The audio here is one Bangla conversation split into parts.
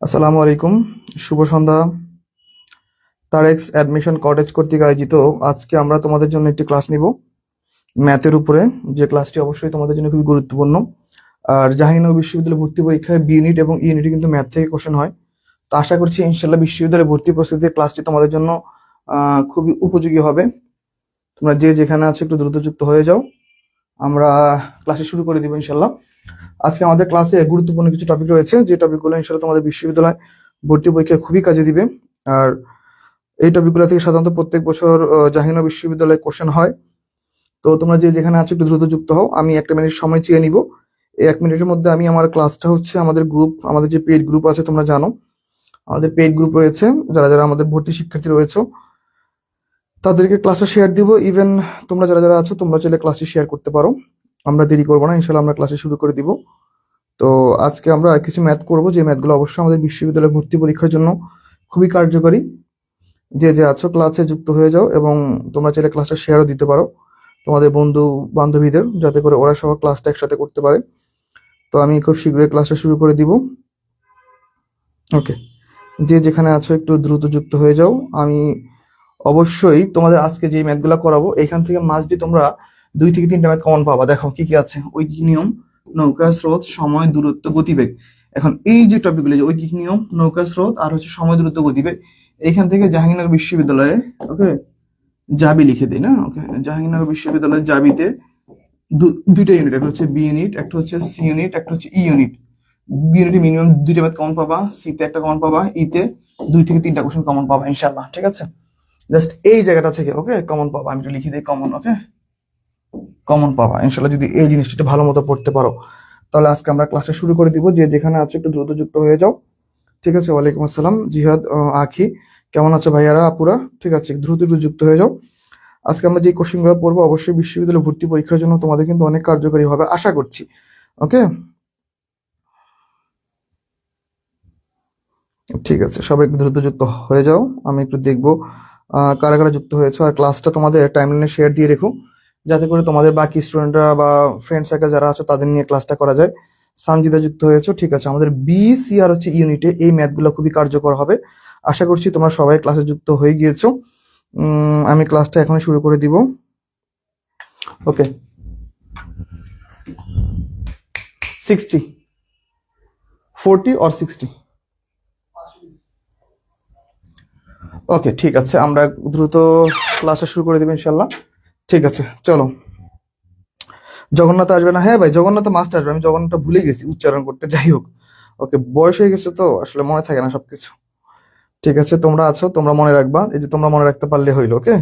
আসসালামু আলাইকুম, শুভ সন্ধ্যা। তারেক্স অ্যাডমিশন কটেজ কর্তৃক আয়োজিত আজকে আমরা তোমাদের জন্য একটি ক্লাস নিব ম্যাথের উপরে, যে ক্লাসটি অবশ্যই তোমাদের জন্য খুবই গুরুত্বপূর্ণ। আর জাহাঙ্গীরনগর বিশ্ববিদ্যালয় ভর্তি পরীক্ষায় বি ইউনিট এবং ই ইউনিটে কিন্তু ম্যাথ থেকে কোশ্চেন হয়। তো আশা করছি ইনশাল্লাহ বিশ্ববিদ্যালয়ে ভর্তি প্রস্তুতির ক্লাসটি তোমাদের জন্য খুবই উপযোগী হবে। তোমরা যে যেখানে আছো একটু দ্রুত যুক্ত হয়ে যাও, আমরা ক্লাসে শুরু করে দিব ইনশাল্লাহ। আজকে আমাদের ক্লাসে গুরুত্বপূর্ণ কিছু টপিক রয়েছে, যে টপিকগুলো ইনশাল্লাহ তোমাদের বিশ্ববিদ্যালয় ভর্তি পরীক্ষায় খুবই কাজে দিবে। আর এই টপিকগুলো থেকে সাধারণত প্রত্যেক বছর জাহাঙ্গীরনগর বিশ্ববিদ্যালয়ে কোশ্চেন হয়। তো তোমরা যে যেখানে আছো একটু দ্রুত যুক্ত হও, আমি একটা মিনিট সময় চেয়ে নিব। এই 1 মিনিটের মধ্যে আমি আমার ক্লাসটা হচ্ছে আমাদের গ্রুপ, আমাদের যে পেইড গ্রুপ আছে তোমরা জানো, আমাদের পেইড গ্রুপ রয়েছে, যারা যারা আমাদের ভর্তি শিক্ষার্থী রয়েছে তাদেরকে ক্লাসে শেয়ার দিব। ইভেন তোমরা যারা যারা আছো তোমরা চাইলে ক্লাসে শেয়ার করতে পারো। আমরা দেরি করবো না, ইনশাল্লাহ আমরা ক্লাসে শুরু করে দিব। তো আজকে আমরা কিছু ম্যাথ করব, যে ম্যাথগুলো অবশ্যই আমাদের বিশ্ববিদ্যালয়ে ভর্তি পরীক্ষার জন্য খুবই কার্যকরী। যে যে আছো ক্লাসে যুক্ত হয়ে যাও, এবং তোমরা চাইলে ক্লাসটা শেয়ারও দিতে পারো তোমাদের বন্ধু বান্ধবীদের, যাতে করে ওরা সহ ক্লাসটা একসাথে করতে পারে। তো আমি খুব শীঘ্রই ক্লাসটা শুরু করে দিব। ওকে, যে যেখানে আছো একটু দ্রুত যুক্ত হয়ে যাও। আমি অবশ্যই তোমাদের আজকে যে ম্যাথগুলো করাবো এখান থেকে মাস্ট বি তোমরা 2 থেকে 3টা ম্যাথ কমন পাবা। দেখো কি কি আছে। ঐকিক নিয়ম, নৌকা স্রোত, সময়, দূরত্ব, গতিবেগ। এখন এই যে টপিকগুলো, যে ঐকিক নিয়ম, নৌকা স্রোত আর হচ্ছে সময়, দূরত্ব, গতিবেগ, এইখান থেকে জাহাঙ্গীরনগর বিশ্ববিদ্যালয়ে ওকে জাবি লিখে দিই না। ওকে, জাহাঙ্গীরনগর বিশ্ববিদ্যালয়ের জাবিতে দুইটা ইউনিট, একটা হচ্ছে বি ইউনিট, একটা হচ্ছে সি ইউনিট, একটা হচ্ছে ই ইউনিট। বি ইউনিটে মিনিমাম 2টা ম্যাথ কমন পাবা, সিতে একটা কমন পাবা, ইতে 2 থেকে 3টা কোশ্চেন কমন পাবা ইনশাআল্লাহ। ঠিক আছে, জাস্ট এই জায়গাটা থেকে ওকে কমন পাবা। আমি একটু লিখে দিই কমন। ওকে, কমন পাবা ইনশাআল্লাহ যদি এই জিনিসটা ভালো মতো পড়তে পারো। তাহলে আজকে আমরা ক্লাসটা শুরু করে দিব। যে যেখানে আছো একটু দ্রুত যুক্ত হয়ে যাও। ঠিক আছে, ওয়ালাইকুম আসসালাম জিহাদ, আখি, কেমন আছো ভাইয়ারা আপুরা? ঠিক আছে, দ্রুত দ্রুত যুক্ত হয়ে যাও। আজকে আমরা যে কোশ্চেনগুলো পড়বো অবশ্যই বিশ্ববিদ্যালয় ভর্তি পরীক্ষার জন্য তোমাদের কিন্তু অনেক কার্যকরী হবে আশা করছি। ওকে, ঠিক আছে, সবাই একটু দ্রুত যুক্ত হয়ে যাও। আমি একটু দেখবো কারা কারা যুক্ত হয়েছে। আর ক্লাসটা তোমাদের টাইমলাইনে শেয়ার দিয়ে রেখো, যাতে করে তোমাদের বাকি স্টুডেন্টরা বা ফ্রেন্ড সার্কেল যারা আছো তাদের নিয়ে ক্লাসটা করা যায়। সানজিদা যুক্ত হয়েছো, ঠিক আছে। আমাদের বি সি আর হচ্ছে ইউনিটে এই ম্যাথগুলো খুবই কার্যকর হবে। আশা করছি তোমরা সবাই ক্লাসে যুক্ত হয়ে গিয়েছো। আমি ক্লাসটা এখন শুরু করে দিব। ওকে, 60, 40 or 60? ওকে, ঠিক আছে, আমরা দ্রুত ক্লাসটা শুরু করে দেবো ইনশাল্লাহ। ঠিক আছে, চলো। জগন্নাথ আসবে না? হ্যাঁ ভাই, জগন্নাথ মাস্ট আসবে। আমি জগন্নাথ ভুলে গেছি উচ্চারণ করতে। যাই হোক, ওকে, বয়স হয়ে গেছে তো আসলে মনে থাকে না সবকিছু। ঠিক আছে, তোমরা আছো, তোমরা মনে রাখবা। এই যে তোমরা মনে রাখতে পারলে হইলো। ওকে,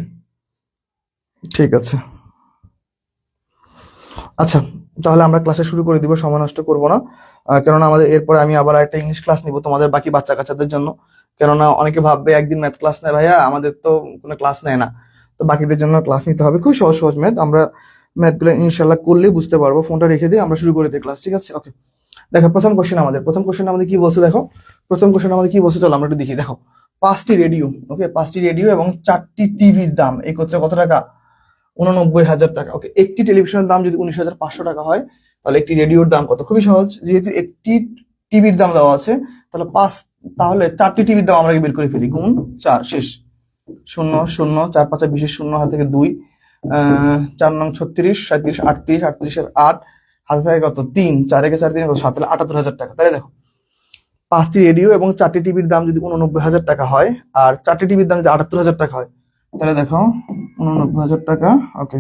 ঠিক আছে। আচ্ছা, তাহলে আমরা ক্লাসে শুরু করে দিব, সময় নষ্ট করবো না। কেননা আমাদের এরপরে আমি আবার একটা ইংলিশ ক্লাস নিব তোমাদের বাকি বাচ্চা কাচ্চাদের জন্য। কেননা অনেকে ভাববে একদিন ম্যাথ ক্লাস নেয় ভাইয়া, আমাদের তো কোনো ক্লাস নেয় না। তো বাকিদের জন্য ক্লাস নিতে হবে, খুব সহজ সহজ ম্যাথ। আমরা ম্যাথগুলো ইনশাল্লাহ করলেই বুঝতে পারবো। ফোনটা রেখে দিয়ে আমরা শুরু করে দিই ক্লাস। ঠিক আছে, ওকে। দেখো, প্রথম কোশ্চেন আমাদের কি বলছে দেখো। প্রথম কোশ্চেন আমাদের কি বলছে, চলো আমরা একটু দেখি। দেখো, 5টি রেডিও, ওকে, 5টি রেডিও এবং 4টি টিভির দাম একত্রে কত টাকা? 89,000 টাকা। ওকে, একটি টেলিভিশনের দাম যদি 19,500 টাকা হয়, তাহলে একটি রেডিওর দাম কত? খুবই সহজ, যেহেতু একটি টিভির দাম দেওয়া আছে, তাহলে 4টি টিভির দাম আমরা বের করে ফেলি। গুণ 4, শেষ। 0 0, 4 5 20, 0 হাত থেকে 2, 4 নং 36, 37, 38, 38 8, হাতে থাকে কত? 3, 4 একে 4 3 কত? 7, তাহলে 78,000 টাকা। তাহলে দেখো, 5টি রেডিও এবং 4টি টিভির দাম যদি 89,000 টাকা হয়, আর 4টি টিভির দাম যদি 78,000 টাকা হয়, তাহলে দেখো 89,000 টাকা, ওকে,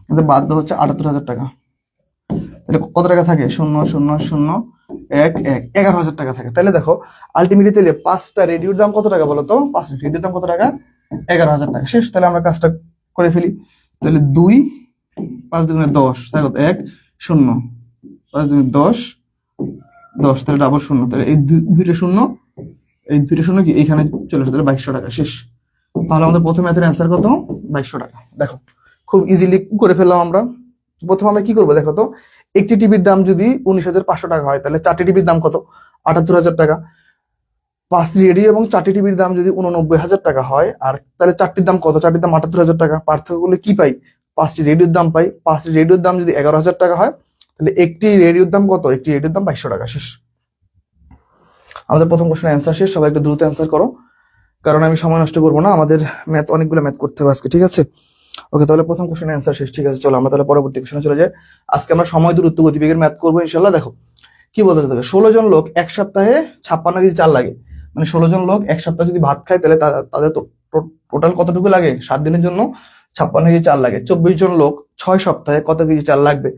এটা বাধ্য হচ্ছে 78,000 টাকা। তাহলে কত টাকা থাকে? 0 0 0 1 1, 11,000 টাকা থাকে। তাহলে দেখো, আলটিমেটলি তাহলে 5টা রেডিওর দাম কত টাকা বলো তো? 5টা রেডিওর দাম কত টাকা? 11,000 টাকা। শেষ। তাহলে আমরা কাজটা করে ফেলি। তাহলে 2, 5 দুগুণে 10, তাই কত? 1 0, 5 দুগুণে 10, 10, তাহলে ডাবল 0, তাহলে এই দুইটা শূন্য, এই দুইটা শূন্য কি এখানে চলে আসে, তাহলে 2200 টাকা। শেষ। তাহলে আমাদের প্রথম ম্যাথের অ্যান্সার কত? 2200 টাকা। দেখো, খুব ইজিলি করে ফেললাম আমরা। প্রথমে আমরা কি করবো দেখো তো, একটি টিভির দাম যদি 19,500 টাকা হয়, তাহলে 4টি টিভির দাম কত? 78,000 টাকা। 5টি রেডিও এবং 4টি টিভির দাম যদি 89,000 টাকা হয়, আর তাহলে 4টির দাম কত? 4টির দাম 78,000 টাকা। পার্থক্য করলে কি পাই? 5টি রেডিওর দাম পাই। 5টি রেডিওর দাম যদি 11,000 টাকা হয়, তাহলে একটি রেডিওর দাম কত? একটি রেডিওর দাম 2200 টাকা। শেষ। আমাদের প্রথম কোশ্চেনের অ্যান্সার শেষ, সবাই একটু দ্রুত অ্যান্সার করো, কারণ আমি সময় নষ্ট করবো না, আমাদের অনেকগুলো ম্যাথ করতে হবে আজকে, ঠিক আছে? ওকে, তাহলে প্রথম কোশ্চেনের অ্যান্সার শেষ, ঠিক আছে? চলো আমরা তাহলে পরবর্তী কোশ্চেনে চলে যাই। আজকে আমরা সময়, দূরত্ব, গতিবেগের ম্যাথ করবো ইনশাল্লাহ। দেখো কি বলতে চাচ্ছে, 16 জন লোক এক সপ্তাহে 56 কেজি চাল লাগে। মানে 16 জন লোক এক সপ্তাহ যদি ভাত খায়, তাহলে তাদের টোটাল কতটুকু লাগে? 7 দিনের জন্য 56 কেজি চাল লাগে। 24 জন লোক 6 সপ্তাহে কত কেজি চাল লাগবে?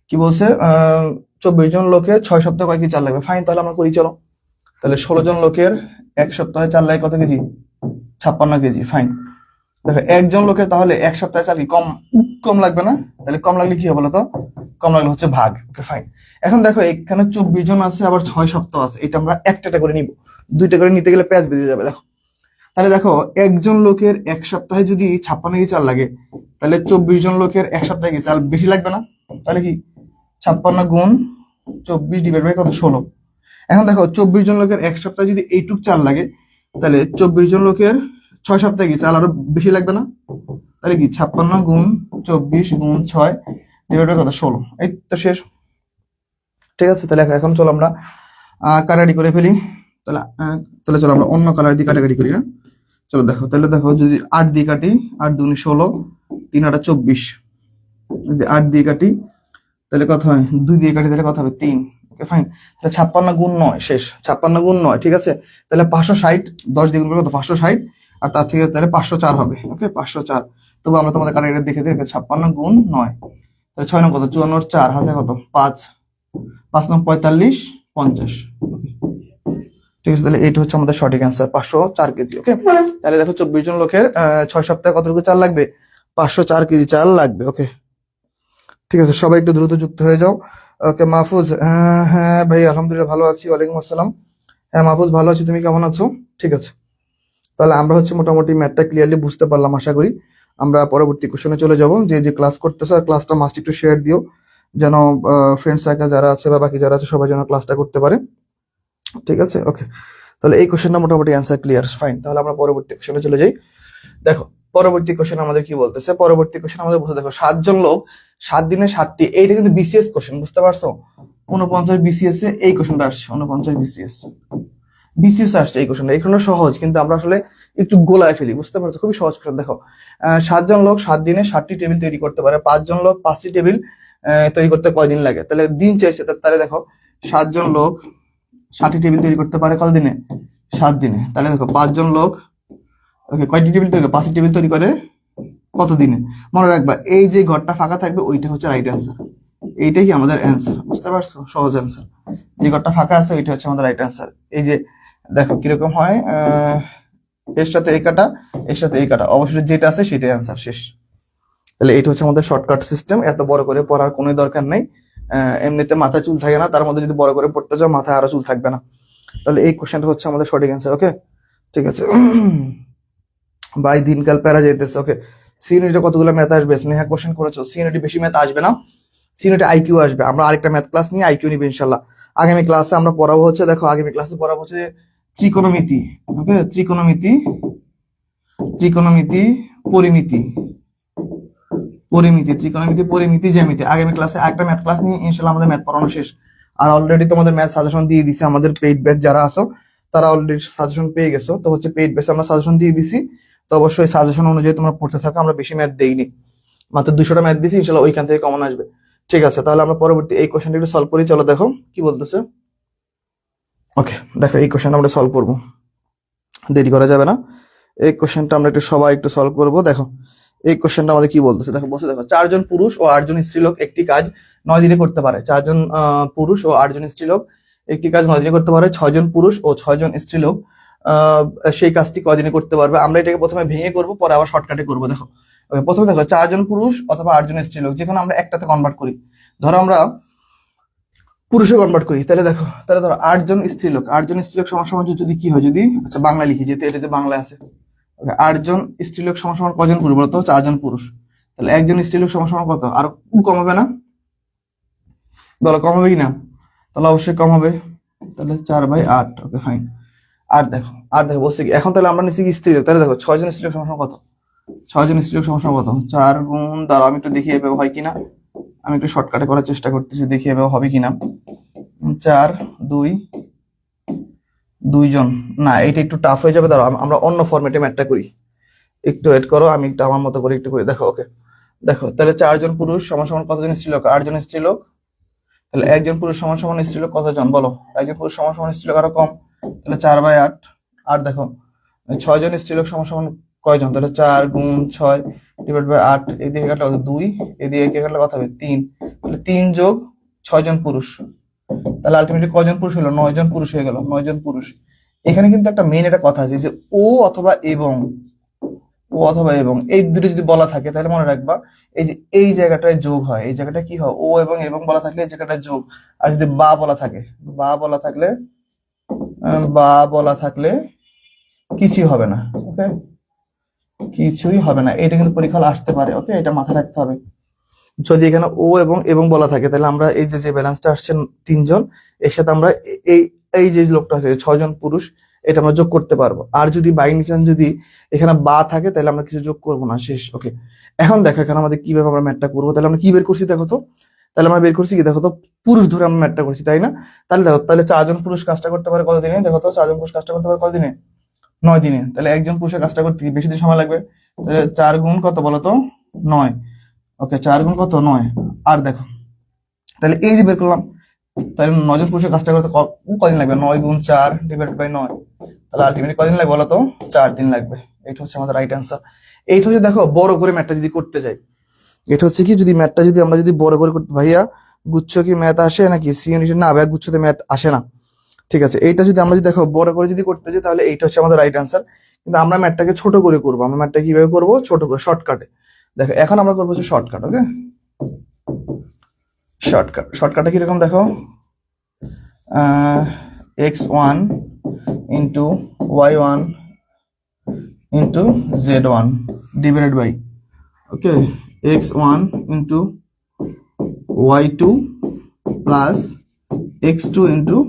কি বলছে? 24 জন লোকের 6 সপ্তাহে কয় কেজি চাল লাগবে? ফাইন, তাহলে আমরা করি চলো। তাহলে 16 জন লোকের এক সপ্তাহে চাল লাগে কত কেজি? 56 কেজি। ফাইন, দেখো একজন লোকের তাহলে এক সপ্তাহে চাল কি কম কম লাগবে না? তাহলে কম লাগলে কি হবে বলতো? কম লাগলে হচ্ছে ভাগ। Okay fine. এখন দেখো এখানে 24 জন আছে, আবার 6 সপ্তাহ আছে, এটা আমরা একটা করে নিব, দুইটা করে নিতে গেলে প্যাচ বেরিয়ে যাবে। দেখো তাহলে দেখো একজন লোকের এক সপ্তাহে যদি 56 কেজি চাল লাগে, তাহলে 24 জন লোকের এক সপ্তাহে কি চাল বেশি লাগবে না? তাহলে কি 56 গুণ 24 ডিভাইড বাই কত? 16। এখন দেখো 24 জন লোকের এক সপ্তাহে যদি এইটুক চাল লাগে, তাহলে 24 জন লোকের 6 সপ্তাহে কি চাল আরো বেশি লাগবে না? তাহলে কি 56 গুণ 24 গুণ 6 ডিভাইড বাই কত? 16। এই তো শেষ, ঠিক আছে? তাহলে এখন চলো আমরা কাটাকাটি করে ফেলি। তাহলে চলো আমরা অন্য কালার দিয়ে কাটাকাটি করি না? চলো দেখো, তাহলে দেখো যদি 8 দিয়ে কাটি, 8 দুগুণে 16, 3 8 24, যদি 8 দিয়ে কাটি তাহলে কত হয়? 2 দিয়ে কাটি তাহলে কত হবে? 3। ওকে ফাইন, তাহলে 56 গুণ 9 শেষ, 56 গুণ 9, ঠিক আছে? তাহলে 560, 10 দিয়ে গুণ করলে কত? 560, আর তার থেকে তাহলে 504 হবে। ওকে 504। তবু আমরা তোমাদের কাটাকাটি দেখে দেখে 56 গুণ 9, তাহলে 6 9 কত? 54, 4 হাতে কত? 5, 5 9 45, 50। ঠিক আছে, তাহলে এইটা হচ্ছে আমাদের সঠিক অ্যান্সার, 504 কেজি। ওকে, তাহলে দেখো 24 জন লোকের 6 সপ্তাহে কতটুকু চাল লাগবে? 504 কেজি চাল লাগবে। ওকে ঠিক আছে, সবাই একটু দ্রুত যুক্ত হয়ে যাও। ওকে মাহফুজ, হ্যাঁ ভাই আলহামদুলিল্লাহ ভালো আছি। ওয়ালাইকুম আসসালাম। হ্যাঁ মাহফুজ ভালো আছি, তুমি কেমন আছো? ঠিক আছে, তাহলে আমরা হচ্ছে মোটামুটি ম্যাথটা ক্লিয়ারলি বুঝতে পারলাম আশা করি। আমরা পরবর্তী কোশ্চেনে চলে যাব। যে যে ক্লাস করতেছো আর ক্লাসটা মাস্ট একটু শেয়ার দিও, যেন ফ্রেন্ড সার্কেল যারা আছে বা বাকি যারা আছে সবাই যেন ক্লাসটা করতে পারে। ঠিক আছে, ওকে। তাহলে এই কোশ্চেনটা মোটামুটি অ্যান্সার ক্লিয়ার, ফাইন। তাহলে আমরা পরবর্তী কোশ্চেনে চলে যাই। দেখো পরবর্তী কোশ্চেন আমাদের কি বলতেছে, পরবর্তী কোশ্চেন আমাদের বলতে দেখো 7 জন লোক 7 দিনে 7টি, এইটা কিন্তু বিসিএস কোশ্চেন, বুঝতে পারছো? 49 বিসিএস এ এই কোশ্চেনটা আসছে, 49 বিসিএস আসছে এই কোশ্চেনটা। এই কোশ্চেনটা সহজ, কিন্তু আমরা আসলে একটু গোলায় ফেলি, বুঝতে পারছো? খুবই সহজ কোশ্চেন। দেখো 7 জন লোক 7 দিনে 7টি টেবিল তৈরি করতে পারে, 5 জন লোক 5টি টেবিল তৈরি করতে কয়দিন লাগে? তাহলে দিন চাইছে, তাহলে দেখো 7 জন লোক 7টি টেবিল তৈরি করতে পারে কত দিনে? 7 দিনে। তাহলে দেখো 5 জন লোক ওকে কয়টি টেবিল তৈরি করে? 5টি টেবিল তৈরি করে কত দিনে? মনে রাখবা এই যে ঘরটা ফাঁকা থাকবে ওইটা হচ্ছে রাইট অ্যান্সার, এইটাই কি আমাদের অ্যান্সার, বুঝতে পারছো? সহজ অ্যান্সার, যে ঘরটা ফাঁকা আছে ওইটা হচ্ছে আমাদের রাইট অ্যান্সার। এই যে দেখো কিরকম হয়, এর সাথে এই কাটা, এর সাথে এই কাটা, অবশ্যই যেটা আছে সেটাই অ্যান্সার, শেষ। তাহলে এটা হচ্ছে আমাদের শর্টকাট সিস্টেম, এত বড় করে পড়ার কোনো দরকার নেই। এমনিতে মাথায় চুল থাকে না, তার মধ্যে যদি বড় করে পড়তে যাও মাথায় আরো চুল থাকবে না। তাহলে এই কোশ্চেনটা হচ্ছে আমাদের সঠিক অ্যান্সার। ওকে ঠিক আছে ভাই, দিনকাল প্যারা যাইতেছে। ওকে, সিইউনিটে কতগুলো ম্যাথ আসবে? স্নেহা কোশ্চেন করেছো, সিইউনিটে বেশি ম্যাথ আসবে না, সিইউনিটে আইকিউ আসবে। আমরা আরেকটা ম্যাথ ক্লাস নিয়ে আইকিউ নিব ইনশাল্লাহ। আগামী ক্লাসে আমরা পড়াবো হচ্ছে, দেখো আগামী ক্লাসে পড়াবো হচ্ছে ত্রিকোণমিতি। ওকে, ত্রিকোণমিতি, ত্রিকোণমিতি, পরিমিতি, পরিমিতি, ত্রিকোণমিতি, পরিমিতি, জ্যামিতি। আগামী ক্লাসে একটা ম্যাথ ক্লাস নিয়ে ইনশাল্লাহ আমাদের ম্যাথ পড়ানো শেষ। আর অলরেডি তোমাদের ম্যাথ সাজেশন দিয়ে দিছি, আমাদের পেইড ব্যাচ যারা আছো তারা অলরেডি সাজেশন পেয়ে গেছো। তো হচ্ছে পেইড ব্যাচে আমরা সাজেশন দিয়ে দিছি, তো অবশ্যই সাজেশন অনুযায়ী তোমরা পড়তে থাকো। আমরা বেশি ম্যাথ দেইনি, মাত্র 200টা ম্যাথ দিছি, ইনশাল্লাহ ওইখান থেকে কমন আসবে। ঠিক আছে, তাহলে আমরা পরবর্তী এই কোশ্চেনটা একটু সলভ করি। চলো দেখো কি বলতেছে। ওকে দেখো এই কোশ্চেনটা আমরা সলভ করবো, দেরি করা যাবে না। এই কোশ্চেনটা আমরা একটু সবাই একটু সলভ করবো। দেখো এই কোশ্চেনটা আমাদের কি বলতেছে, দেখো বলছে দেখো 4 জন পুরুষ ও 8 জন স্ত্রীলোক একটি কাজ 9 দিনে করতে পারে। 4 জন পুরুষ ও 8 জন স্ত্রীলোক একটি কাজ 9 দিনে করতে পারে। 6 জন পুরুষ ও 6 জন স্ত্রীলোক সেই কাজটি কয়দিনে করতে পারবে? আমরা এটাকে প্রথমে ভেঙে করবো, পরে আবার শর্টকাটে করবো। দেখো প্রথমে দেখো 4 জন পুরুষ অথবা 8 জন স্ত্রীলোক, যেখানে আমরা একটাতে কনভার্ট করি, ধরো আমরা পুরুষে কনভার্ট করি, তাহলে দেখো তাহলে ধরো 8 জন স্ত্রীলোক, 8 জন স্ত্রীলোক সমান সমান যদি কি হয়, যদি আচ্ছা বাংলা লিখি, যেহেতু এটাতে বাংলা আছে। 8 জন স্ত্রীলোক সমান সমান কজন পুরুষ বলতো? 4 জন পুরুষ। তাহলে একজন স্ত্রীলোক সমান সমান কত? আর কম হবে না? বলো কম হবে কিনা? তাহলে অবশ্যই কম হবে। তাহলে 4/8। Okay fine. আর দেখো বলছি কি, এখন তাহলে আমরা নিচ্ছি কি স্ত্রীলোক, তাহলে দেখো 6 জন স্ত্রীলোক সমান সমান কত? 6 জন স্ত্রীলোক সমান সমান কত? 4 গুণ, দাঁড়াও আমি একটু দেখি এভাবে হয় কিনা, আমি একটু শর্টকাটে করার চেষ্টা করতেছি, দেখি এভাবে হবে কিনা। 4 2 দুইজন, না এটা একটু টাফ হয়ে যাবে, দাঁড়াও আমরা অন্য ফরম্যাটে ম্যাথটা করি। একটু ওয়েট করো, আমি একটু আমার মতো করে একটু করি। দেখো ওকে, দেখো তাহলে 4 জন পুরুষ সমান সমান কতজন স্ত্রীলোক? 8 জন স্ত্রীলোক। তাহলে 1 জন পুরুষ সমান সমান স্ত্রীলোক কতজন বলো? 1 জন পুরুষ সমান সমান স্ত্রীলোক আরো কম, তাহলে 4/8। আর দেখো 6 জন স্ত্রীলোক সমান সমান কয়জন? তাহলে 4 × 6 / 8, এদিকে কাটলে কত? 2, এদিকে কাটলে কত হবে? 3। তাহলে 3 + 6 জন পুরুষ, তাহলে আলটিমেটলি কয়জন পুরুষ হলো? 9 জন পুরুষ হয়ে গেল, 9 জন পুরুষ। এখানে কিন্তু একটা মেইন একটা কথা আছে যে ও অথবা এবং, ও অথবা এবং এই দুটো যদি বলা থাকে তাহলে মনে রাখবা এই যে এই জায়গাটায় যোগ হয়, এই জায়গাটা কি হয়? ও এবং বলা থাকলে এই জায়গাটায় যোগ। আর যদি বা বলা থাকে, বা বলা থাকলে বা বলা থাকলে কিছুই হবে না। ওকে, কিছুই হবে না। এটা কিন্তু পরীক্ষা হলে আসতে পারে। ওকে, এটা মাথায় রাখতে হবে। যদি এখানে ও এবং বলা থাকে তাহলে আমরা এই যে ব্যালেন্সটা আসছে 3 জন, এর সাথে আমরা এই এই যে লোকটা আছে 6 জন পুরুষ, এটা আমরা যোগ করতে পারবো। আর যদি বাই চান্স যদি এখানে বা থাকে তাহলে আমরা কিছু যোগ করবো না, শেষ। ওকে, এখন দেখো এখানে আমাদের কিভাবে আমরা ম্যাথটা করবো। তাহলে আমরা কি বের করছি দেখো তো, তাহলে আমরা বের করছি কি দেখো তো, পুরুষ ধরে আমরা ম্যাথটা করছি, তাই না? তাহলে দেখো, তাহলে 4 জন পুরুষ কাজটা করতে পারে কতদিনে? দেখো তো, 4 জন পুরুষ কাজটা করতে পারে কতদিনে? 9 দিনে। তাহলে একজন পুরুষের কাজটা করতে বেশি দিন সময় লাগবে। তাহলে 4 × কত বলো তো? 9। ওকে, 4 × কত? 9। আর দেখো তাহলে এই যে বের করলাম, তাহলে 9 জন পুরুষের কাজটা করতে কদিন লাগবে? 9 × 4 / 9, তাহলে আলটিমেটলি কদিন লাগবে বলো তো? 4 দিন লাগবে। এটা হচ্ছে আমাদের রাইট অ্যান্সার। এইটা হচ্ছে দেখো বড় করে ম্যাথটা যদি করতে যাই, এটা হচ্ছে কি, যদি ম্যাথটা যদি আমরা যদি বড় করে করতে, ভাইয়া গুচ্ছ কি ম্যাথ আসে নাকি? সি ইউনিটের না ভাইয়া, গুচ্ছতে ম্যাথ আসে না। ঠিক আছে, এইটা যদি আমরা যদি দেখো বড় করে যদি করতে যাই তাহলে এইটা হচ্ছে আমাদের রাইট অ্যান্সার। কিন্তু আমরা ম্যাথটাকে ছোট করে করবো। আমরা ম্যাথটা কিভাবে করবো? ছোট করে, শর্টকাটে। দেখো এখন আমরা করবো হচ্ছে শর্টকাট। ওকে, শর্টকাটে কিরকম দেখো, x1 × y1 × z1 divided by, okay, x1 × y2 plus x2 ×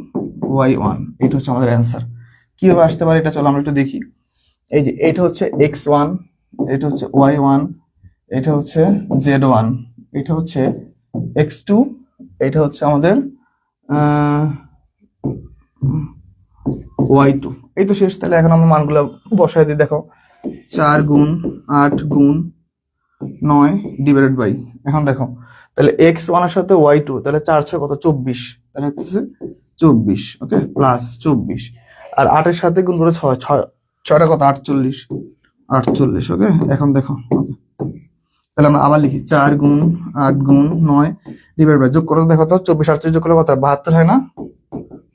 y1। এটা হচ্ছে আমাদের অ্যান্সার। কিভাবে আসতে পারে এটা চলো আমরা একটু দেখি। এই যে এটা হচ্ছে x1, এটা হচ্ছে y1, এটা হচ্ছে z1, এটা হচ্ছে x2, এটা হচ্ছে আমাদের y2। এই তো শেষ। তাহলে এখন আমরা মানগুলো বসাই দিই। দেখো 4 × 8 × 9 ডিভাইডেড বাই, এখন দেখো তাহলে x1 এর সাথে y2, তাহলে 4 × 6 কত? 24। তাহলে হচ্ছে 24। ওকে, প্লাস 24, আর 8 এর সাথে গুণ করে 6, 6টা কত? 48। ওকে, এখন দেখো, ওকে, তাহলে আমরা আবার লিখি 4 × 8 × 9 ডিভাইড বাই, যোগ করে দেখো তো 24 48 যোগ করলে কত? 72 হয় না?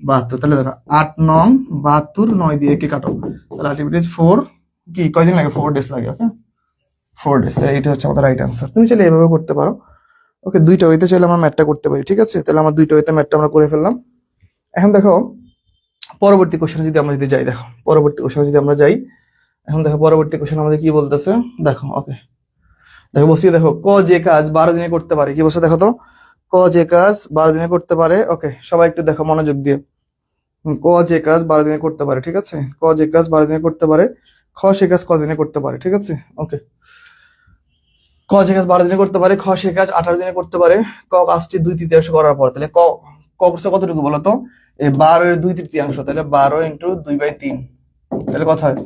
72। তাহলে দেখো 8 9 72, 9 দিয়ে কে কাটো, তাহলে আলটিমেটলি 4, কি কয়দিন লাগে? 4 ডেজ লাগে। ওকে, 4 ডেজ। তাহলে এটা হচ্ছে আমাদের রাইট অ্যান্সার। তুমি চাইলে এভাবে করতে পারো। ওকে, দুইটা ওয়েতে চাইলে আমরা ম্যাথটা করতে পারি। ঠিক আছে, তাহলে আমরা দুইটা ওয়েতে ম্যাথটা আমরা করে ফেললাম। এখন দেখো পরবর্তী কোশ্চেনে যদি আমরা যাই, দেখো পরবর্তী কোশ্চেনে যদি আমরা যাই, এখন দেখো পরবর্তী কোশ্চেন আমাদের কি বলতেছে। দেখো ওকে, দেখো বসিয়ে দেখো, ক যে কাজ 12 দিনে করতে পারে, কি বলছে দেখো তো, ক যে কাজ 12 দিনে করতে পারে। ওকে, সবাই একটু দেখো মনোযোগ দিয়ে। ক যে কাজ 12 দিনে করতে পারে, ঠিক আছে, ক যে কাজ 12 দিনে করতে পারে, খ সে কাজ কদিনে করতে পারে। ঠিক আছে, ওকে, ক যে কাজ 12 দিনে করতে পারে, খ সে কাজ 18 দিনে করতে পারে। ক কাজটি 2/3 করার পর, তাহলে ক ক করছে কতটুকু বলো তো? এই 12 এর 2/3, তাহলে 12 × 2/3, তাহলে কত হয়?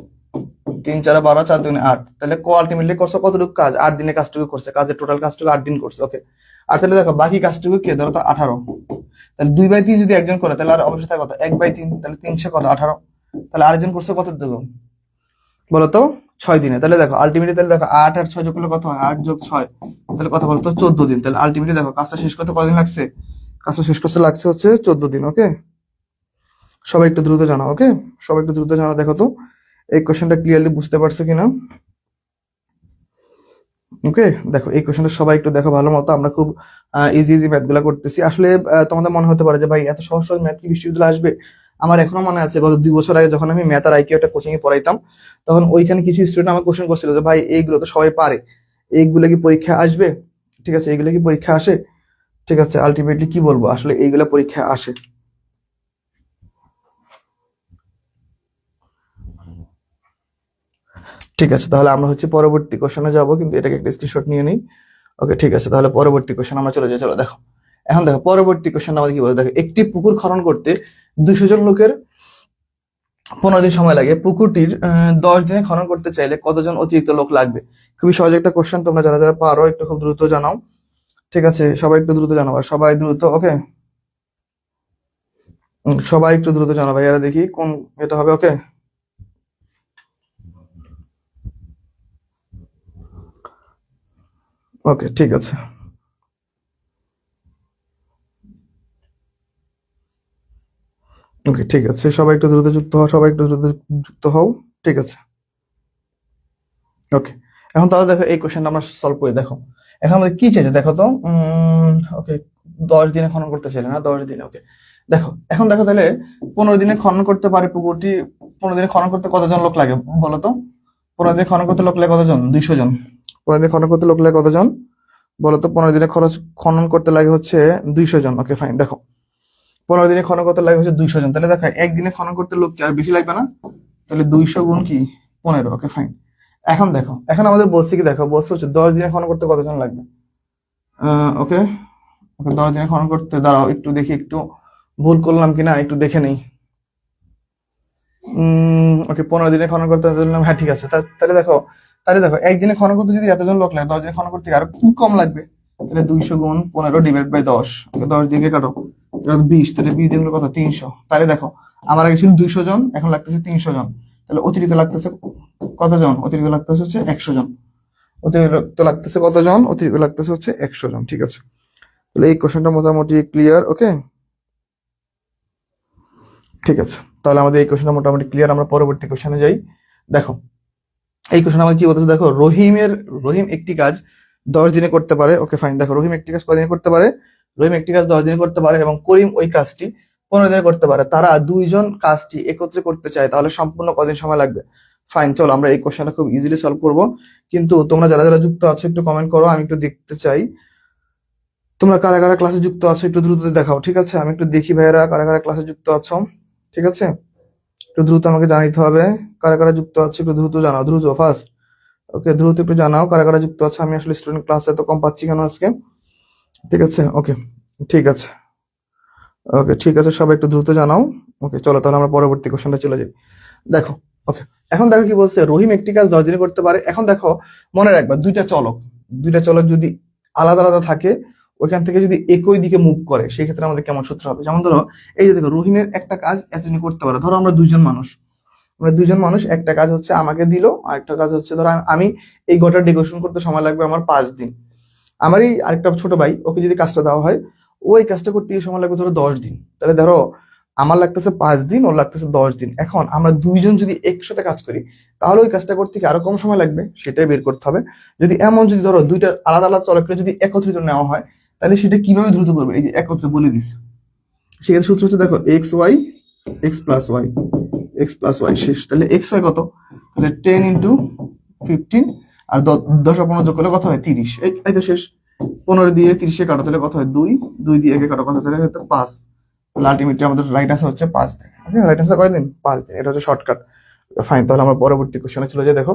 3 × 4 = 12, 4 × 2 = 8। তাহলে ক আলটিমেটলি করছে কতটুকু কাজ? 8 দিনে কাজটুকু করছে, কাজের টোটাল কাজটুকু 8 দিন করছে। ওকে, আর তাহলে দেখো বাকি কাজটুকু কি? ধরো তো 18, তাহলে 2/3 যদি একজন করে তাহলে আর অবশ্যই থাকে কত? 1/3, তাহলে 3 কত? 18। তাহলে আরেকজন করছে কতটুকু বলো তো? 6 দিনে। তাহলে দেখো আলটিমেটলি, তাহলে দেখো 8 আর 6 যোগ করলে কত হয়? 8 + 6, তাহলে কত বলো তো? 14 দিন। তাহলে আলটিমেটলি দেখো কাজটা শেষ করতে কদিন লাগছে? কাজটা শেষ করতে লাগছে হচ্ছে 14 দিন। ওকে, সবাই একটু দ্রুত জানাও। ওকে, সবাই একটু দ্রুত জানাও। দেখো তো এই কোশ্চেনটা ক্লিয়ারলি বুঝতে পারছো কিনা। ওকে, দেখো এই কোশ্চেনটা সবাই একটু দেখো ভালো মতো। আমরা খুব ইজি ম্যাথ গুলা করতেছি। আসলে তোমাদের মনে হতে পারে যে ভাই এত সহজ সহজ ম্যাথ কি বিশ্ববিদ্যালয়ে আসবে? আমার এখনো মনে আছে গত 2 বছর আগে যখন আমি ম্যাথ আর আইকিউ একটা কোচিং এ পড়াইতাম, তখন ওইখানে কিছু স্টুডেন্ট আমাকে কোশ্চেন করছিল যে ভাই এইগুলো তো সবাই পারে, এইগুলো কি পরীক্ষা আসবে? ঠিক আছে, এইগুলো কি পরীক্ষা আসে? ঠিক আছে, আলটিমেটলি কি বলবো, আসলে এইগুলা পরীক্ষা আসে। ঠিক আছে, তাহলে আমরা হচ্ছে পরবর্তী কোশ্চেনে যাব, কিন্তু এটাকে একটা স্ক্রিনশট নিয়ে নিই। ওকে, ঠিক আছে, তাহলে পরবর্তী কোশ্চেন আমরা চলে যাই। চলো দেখো, এখন দেখো পরবর্তী কোশ্চেন আমাদের কি বলে। দেখো একটি পুকুর খনন করতে 200 জন লোকের 15 দিন সময় লাগে। পুকুরটির 10 দিনে খনন করতে চাইলে কতজন অতিরিক্ত লোক লাগবে? খুবই সহজ একটা কোশ্চেন, তোমরা যারা যারা পারো একটু খুব দ্রুত জানাও। ঠিক আছে, সবাই একটু দ্রুত জানাও, আর সবাই দ্রুত, ওকে, সবাই একটু দ্রুত জানাও ভাইয়ারা, দেখি কোন এটা হবে। ওকে, ওকে, ঠিক আছে, ওকে, ঠিক আছে, সবাই একটু দ্রুত যুক্ত হও, সবাই একটু দ্রুত যুক্ত হও। ঠিক আছে, ওকে। এখন তাহলে দেখো এই কোশ্চেনটা আমরা সলভ করি। দেখো এখন আমাদের কি চাইছে দেখো তো। ওকে, 10 দিনে খনন করতে চাইলে না, 10 দিনে, ওকে। দেখো এখন দেখো তাহলে 15 দিনে খনন করতে পারে পুকুরটি। 15 দিনে খনন করতে কতজন লোক লাগে বলো তো? 15 দিনে খনন করতে লোক লাগে কতজন? 200 জন। 15 দিনে খনন করতে লোক লাগে কতজন বলো তো? 15 দিনে খনন করতে লাগে হচ্ছে 200 জন। ওকে, ফাইন। দেখো 15 দিনে খনন করতে লাগে হচ্ছে 200 জন, তাহলে দেখো একদিনে খনন করতে লোক কি আর বেশি লাগবে না? তাহলে 200 গুণ কি 15। ওকে, ফাইন। এখন দেখো, এখন আমাদের বলছে কি, দেখো বলছে হচ্ছে 10 দিনে খনন করতে কতজন লাগবে। ওকে, ওকে, 10 দিনে খনন করতে, দাঁড়াও একটু দেখি, একটু ভুল করলাম কিনা একটু দেখে নেই। ওকে, 15 দিনে খনন করতে বললাম, হ্যাঁ ঠিক আছে। তাহলে দেখো একদিনে খনন করতে যদি এতজন লোক লাগে, 10 দিনে খনন করতে আরো খুব কম লাগবে। তাহলে 200 গুণ 15 ডিভাইড বাই 10, 10 দিকে কাটো, এটা 20, তাহলে 20 দিয়ে কত? 300। তাহলে দেখো আমার আগে ছিল 200 জন, এখন লাগতেছে 300 জন। তাহলে অতিরিক্ত লাগতেছে কতজন? অতিরিক্ত লাগতেছে হচ্ছে 100 জন। অতিরিক্ত লাগতেছে কতজন? অতিরিক্ত লাগতেছে হচ্ছে 100 জন। ঠিক আছে, তাহলে এই কোশ্চেনটা মোটামুটি ক্লিয়ার। ওকে, ঠিক আছে, তাহলে আমাদের এই কোশ্চেনটা মোটামুটি ক্লিয়ার। আমরা পরবর্তী কোশ্চেনে যাই। দেখো এই কোশ্চেন আমাকে কি বলতেছে, দেখো রহিম একটি কাজ 10 দিনে করতে পারে। ওকে, ফাইন। দেখো রহিম একটি কাজ কদিনে করতে পারে? রহিম একটি কাজ 10 দিনে করতে পারে এবং করিম ওই কাজটি 15 দিনে করতে পারে। তারা দুইজন কাজটি একত্রে করতে চায়, তাহলে সম্পূর্ণ কদিন সময় লাগবে? ফাইন, চলো আমরা এই কোশ্চেনটা খুব ইজিলি সলভ করব। কিন্তু তোমরা যারা যারা যুক্ত আছো একটু কমেন্ট করো, আমি একটু দেখতে চাই তোমরা কারা কারা ক্লাসে যুক্ত আছো, একটু দ্রুত দেখাও। ঠিক আছে, আমি একটু দেখি ভাইয়েরা কারা কারা ক্লাসে যুক্ত আছো। ঠিক আছে, একটু দ্রুত আমাকে জানাইতে হবে কারা কারা যুক্ত আছে, একটু দ্রুত জানাও, দ্রুত ফার্স্ট। ওকে, দ্রুত একটু জানাও কারা কারা যুক্ত আছে। আমি আসলে স্টুডেন্ট ক্লাস এত কম পাচ্ছি কেন আজকে? ঠিক আছে, ওকে, ঠিক আছে, ওকে, ঠিক আছে, সবাই একটু দ্রুত জানাও। ওকে, চলো তাহলে আমরা পরবর্তী কোশ্চেনটা চলে যাই। দেখো, ওকে, এখন দেখো কি বলছে, রহিম একটি কাজ 10 দিনে করতে পারে। এখন দেখো মনে রাখবা, দুইটা চলক যদি আলাদা আলাদা থাকে, ওইখান থেকে যদি একই দিকে মুভ করে, সেই ক্ষেত্রে আমাদের কেমন সূত্র হবে? যেমন ধরো এই যে দেখো, রহিমের একটা কাজ এতদিনে করতে পারে। ধরো আমরা দুইজন মানুষ একটা কাজ হচ্ছে আমাকে দিল, আর একটা কাজ হচ্ছে ধরো আমি এই গোটা ডেকোরেশন করতে সময় লাগবে আমার 5 দিন। আমারই আরেকটা ছোট ভাই, ওকে যদি কাজটা দেওয়া হয়, ওই কাজটা করতে গিয়ে সময় লাগবে ধরো 10 দিন। তাহলে ধরো আমার লাগতেছে 5 দিন, ওর লাগতেছে 10 দিন। এখন আমরা দুইজন যদি একসাথে কাজ করি, তাহলে ওই কাজটা করতে কি আরো কম সময় লাগবে? সেটাই বের করতে হবে। যদি ধরো দুইটা আলাদা আলাদা চলকে যদি একত্রিত নেওয়া হয়, তাহলে সেটা কিভাবে দ্রুত করবে? এই যে একত্রে বলে দিছে, সেক্ষেত্রে সূত্র হচ্ছে দেখো এক্স প্লাস ওয়াই শেষ। তাহলে এক্স হয় কত? তাহলে 10 × 15, আর 10 আর 15 যোগ করলে কত হয়? 30। এই তো শেষ। 15 দিয়ে 30 কাটো, তাহলে কত হয়? 2। 2 দিয়ে 1 কাটো, কত? তাহলে হয়তো 5। তাহলে আলটিমেটলি আমাদের রাইট আনসার হচ্ছে 5 দিন। রাইট আনসার কয়দিন? 5 দিন। এটা হচ্ছে শর্টকাট। ফাইন, তাহলে আমরা পরবর্তী কোশ্চেনে চলে যাই। দেখো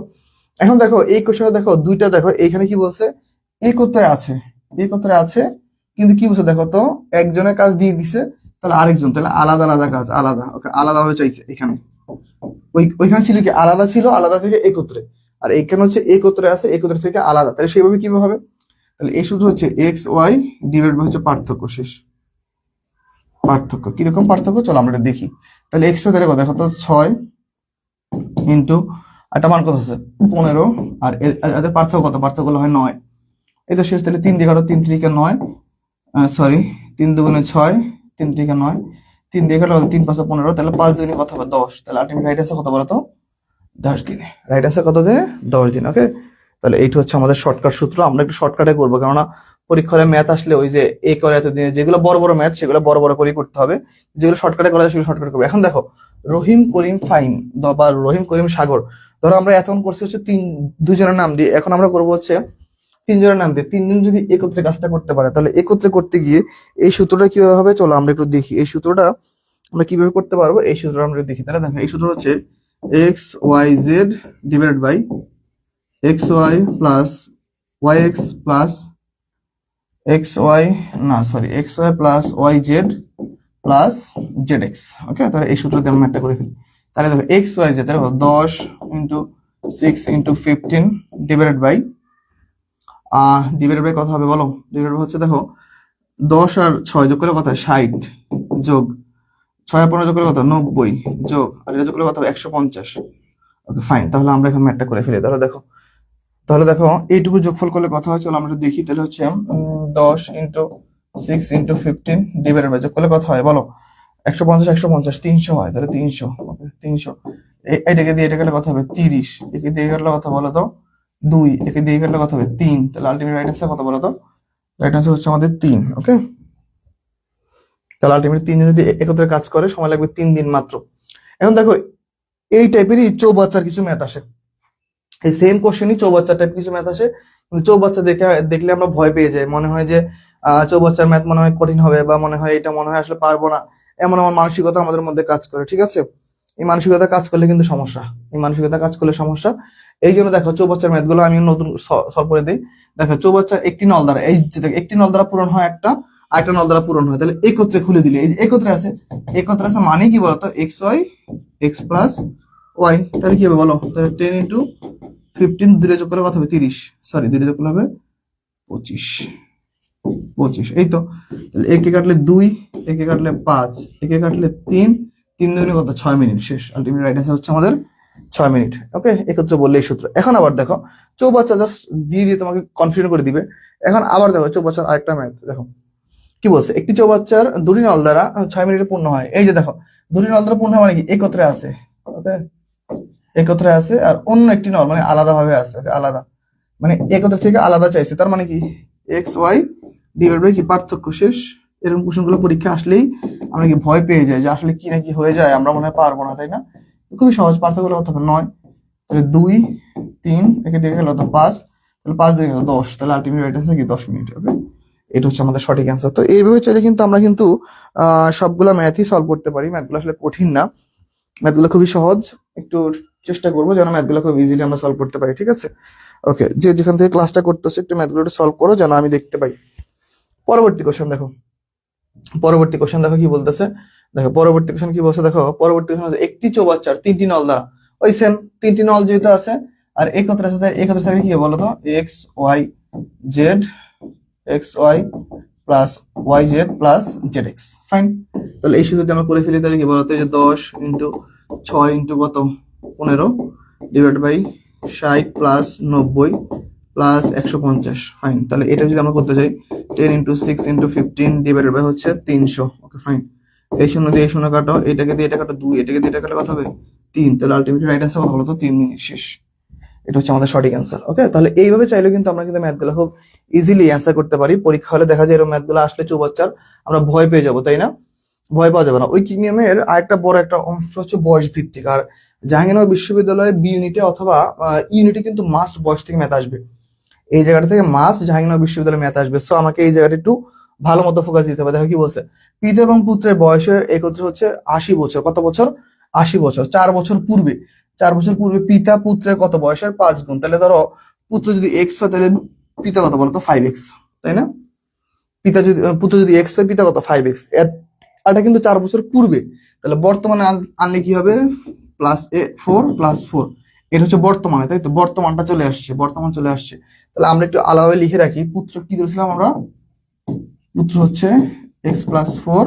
এখন দেখো এই কোশ্চেনে দেখো দুইটা, দেখো এইখানে কি বলছে? একত্রে আছে, কিন্তু কি বলছে দেখো তো, একজনের কাজ দিয়ে দিছে, তাহলে আরেকজন, তাহলে আলাদা আলাদা কাজ, আলাদা। ওকে, আলাদা ভাবে চাইছে এখানে। ওইখানে ছিল কি আলাদা ছিল, আলাদা থেকে একত্রে। আর এখানে হচ্ছে একত্রে আছে, একত্রে থেকে আলাদা। তাহলে সেইভাবে কিভাবে হবে? তাহলে এই সূত্র হচ্ছে এক্স ওয়াই ডিভাইড বাই হচ্ছে পার্থক্য। শেষ। পার্থক্য কিরকম পার্থক্য? চলো আমরা এটা দেখি। তাহলে এক্স তাহলে কত? দেখো তো 6 ইন্টু একটা মান কত আছে? 15। আর এদের পার্থক্য কত? পার্থক্য হয় 9। এই তো শেষ। তাহলে 3 দিয়ে কাটো, 3 3 9, সরি 3 2 6, 3 3 9, 3 দিয়ে কাটো 3 5 15, তাহলে 5 2 কত হবে? 10। তাহলে আলটিমেট রাইট আছে কত বলো তো? 10 দিনে। রাইট আছে কত দিনে? 10 দিন। ওকে, তাহলে এইটা হচ্ছে আমাদের শর্টকাট সূত্র। আমরা একটু শর্টকাটে করবো, কেননা পরীক্ষায় ম্যাথ আসলে ওই যে এ করে এতদিনে, যেগুলো বড় বড় ম্যাথ সেগুলো বড় বড় করে করতে হবে, যেগুলো শর্টকাটে করা যায় সেগুলো শর্টকাট করবো। এখন দেখো রহিম করিম ফাহিম বা রহিম করিম সাগর, ধরো আমরা এতক্ষণ করছি হচ্ছে দুজনের নাম দিয়ে, এখন আমরা করবো হচ্ছে 3 জনের নাম দিয়ে। 3 জন যদি একত্রে কাজটা করতে পারে, তাহলে একত্রে করতে গিয়ে এই সূত্রটা কিভাবে হবে? চলো আমরা একটু দেখি এই সূত্রটা আমরা কিভাবে করতে পারবো। এই সূত্রটা আমরা দেখি। তাহলে দেখো এই সূত্র হচ্ছে x Y z divided by x Y plus y x plus x Y x Y plus Y Z plus Z x. Okay, তাহলে এই সূত্র দিয়ে আমরা একটা করে ফেলি। তাহলে দেখো এক্স ওয়াই জেড, দেখো 10 ইন্টু 6 ইন্টু 15 ডিভাইডেড বাই কত হবে বলো? ডিভাইডেড বাই হচ্ছে দেখো 10 আর 6 যোগ করে কত হয় 60, যোগ 6 আর 15 যোগ করে কত 90, যোগ আর এটা যোগ করে কত হবে 150। ওকে ফাইন, তাহলে আমরা এখন ম্যাথটা করে ফেলি। তাহলে দেখো এইটুকু যোগফল করলে কথা হয়, চলো আমরা একটু দেখি। তাহলে হচ্ছে 10 ইন্টু 6 ইন্টু 15 ডিভাইডেড বাই যোগ করলে কথা হয় বলো? 150 150 300 হয়, তাহলে 300। ওকে 300 এটাকে দিয়ে এটা গেলে কথা হবে 30, একে দিয়ে গেলে কথা বলো তো 2, একে দিয়ে গেলে কথা হবে 3, তাহলে আলটিমেট রাইট আনসার কত বলো তো? রাইট আনসার হচ্ছে আমাদের 3। ওকে, তাহলে আলটিমেট 3 যদি একত্রে কাজ করে সময় লাগবে 3 দিন মাত্র। এখন দেখো এই টাইপেরই চৌবাচ্চার কিছু ম্যাথ আসে, এই সেম কোশ্চেনই চৌবাচ্চা টাইপ কিছু ম্যাথ আসে, কিন্তু চৌবাচ্চা দেখলে আমরা ভয় পেয়ে যাই, মনে হয় যে চৌবাচ্চার ম্যাথ মনে হয় কঠিন হবে, বা মনে হয় এটা মনে হয় আসলে পারবো না, এমন আমার মানসিকতা আমাদের মধ্যে কাজ করে। ঠিক আছে, এই মানসিকতা কাজ করলে কিন্তু সমস্যা, এই জন্য দেখো চৌবাচ্চার ম্যাথ গুলো আমি নতুন সলভ করে দিই। দেখো চৌবাচ্চার একটি নল দ্বারা, এই যে দেখো একটি নল দ্বারা পূরণ হয় একটা, আরেকটা নল দ্বারা পূরণ হয়, তাহলে একত্রে খুলে দিলে এই যে একত্রে আছে মানে কি বলতো X Y x plus Y, তাহলে কি হবে বলো? তাহলে 10 ইন্টু 15 দুটো যোগ করে কত হবে 30, সরি দুটো যোগ করলে হবে 25, এই তো। তাহলে একে কাটলে 2, একে কাটলে 5, একে কাটলে 3, 3 দুগুণে কত 6 মিনিট, শেষ। আলটিমেট রাইট আনসার হচ্ছে আমাদের 6 মিনিট। ওকে, একত্রে বললে এই সূত্র। এখন আবার দেখো চৌবাচ্চা জাস্ট দিয়ে তোমাকে কনফিউশন করে দিবে। এখন আবার দেখো চৌবাচ্চার আরেকটা ম্যাথ দেখো কি বলছে, একটি চৌবাচ্চার দুটি নল দ্বারা 6 মিনিটে পূর্ণ হয়। এই যে দেখো দুটি নল দ্বারা পূর্ণ হয় মানে কি একত্রে আছে, ওকে একত্রে আছে, আর অন্য একটি নল মানে আলাদা ভাবে আছে, আলাদা মানে একত্র থেকে আলাদা চাইছে, তার মানে কি এক্স ওয়াই ডিভাইড বাই কি পার্থক্য, শেষ। এরকম কোশ্চেনগুলো পরীক্ষা আসলেই আমরা কি ভয় পেয়ে যাই যে আসলে কি না কি হয়ে যায়, আমরা মনে হয় পারবো না, তাই না? খুবই সহজ, পার্থক্য কত হবে 9, তাহলে 2 3 একে দিয়ে গেল তো 5, তাহলে 5 দিয়ে গেল 10, তাহলে আলটিমেট রাইট আনসার কি 10 মিনিট। ওকে, এটা হচ্ছে আমাদের সঠিক অ্যান্সার। তো এইভাবে চাইলে কিন্তু আমরা কিন্তু সবগুলা ম্যাথই সলভ করতে পারি, ম্যাথগুলো আসলে কঠিন না, ম্যাথগুলো খুবই সহজ। একটু চেষ্টা করবো যেন ম্যাথগুলো খুব ইজিলি আমরা সলভ করতে পারি, ঠিক আছে? ওকে, যে যেখান থেকে ক্লাসটা করতেছে একটু ম্যাথগুলো সলভ করো যেন আমি দেখতে পাই। পরবর্তী কোশ্চেন দেখো কি বলতেছে। দেখো পরবর্তী কোশ্চেন কি বলছে, দেখো পরবর্তী কোশ্চেন হচ্ছে একটি চৌবাচ্চার 3টি নল দ্বারা, ওই সেম 3টি নল যেহেতু আছে আর একত্রে আছে, একত্রে থাকলে কি বলো তো X Y Z, X Y plus Y Z plus Z X. Fine, তাহলে এই সূত্রটি আমরা করে ফেলি। তাহলে কি বলতো যে 10 ইন্টু 6 ইন্টু কত 15 divide by 60 plus 90 plus 150। Fine, তাহলে এটা যদি আমরা করতে চাই 10 ইন্টু 6 ইন্টু 15 ডিভাইডেড বাই হচ্ছে 300। ওকে ফাইন, এই শূন্য দিয়ে এই শূন্য কাটো, এটাকে দিয়ে এটা কাটো 2, এটাকে দিয়ে এটা কাটলে কত হবে 3, তাহলে আলটিমেটলি রাইট আনসার কত হলো তো 3 মিনিট, শেষ। এটা হচ্ছে আমাদের সঠিক অ্যান্সার। ওকে, তাহলে এইভাবে চাইলে কিন্তু আমরা কিন্তু ম্যাথগুলো খুব ইজিলি অ্যান্সার করতে পারি। পরীক্ষা হলে দেখা যায় এরকম ম্যাথগুলো আসলে চৌবাচ্চার আমরা ভয় পেয়ে যাবো, তাই না? ভয় পাওয়া যাবে না। ওই নিয়মের আরেকটা বড় একটা অংশ হচ্ছে বয়স ভিত্তিক, আর জাহাঙ্গীরনগর বিশ্ববিদ্যালয়ে বি ইউনিটে অথবা ইউনিটে কিন্তু মাস্ট বয়স থেকে ম্যাথ আসবে। এই জায়গাটা থেকে মাস্ট জাহাঙ্গীরনগর বিশ্ববিদ্যালয়ে ম্যাথ আসবে। সো আমাকে এই জায়গাটা একটু ভালো মতো ফোকাস দিতে হবে। দেখো কি বলছে, পিতা এবং পুত্রের বয়সের একত্রে হচ্ছে 80 বছর। কত বছর? 80 বছর। 4 বছর পূর্বে পিতা পুত্রের কত বয়সের 5 গুণ। তাহলে ধরো পুত্র যদি এক্স হয় তাহলে পিতা কত বলতো 5x, তাই না? পুত্র যদি এক্স হয় পিতা কত 5x। এটা কিন্তু 4 বছর পূর্বে, তাহলে বর্তমানে আনলে কি হবে প্লাস 4 প্লাস 4, এটা হচ্ছে বর্তমানে, তাই তো? বর্তমান চলে আসছে। তাহলে আমরা একটু আলাদাভাবে লিখে রাখি, পুত্র কি ধরেছিলাম আমরা? পুত্র হচ্ছে এক্স প্লাস 4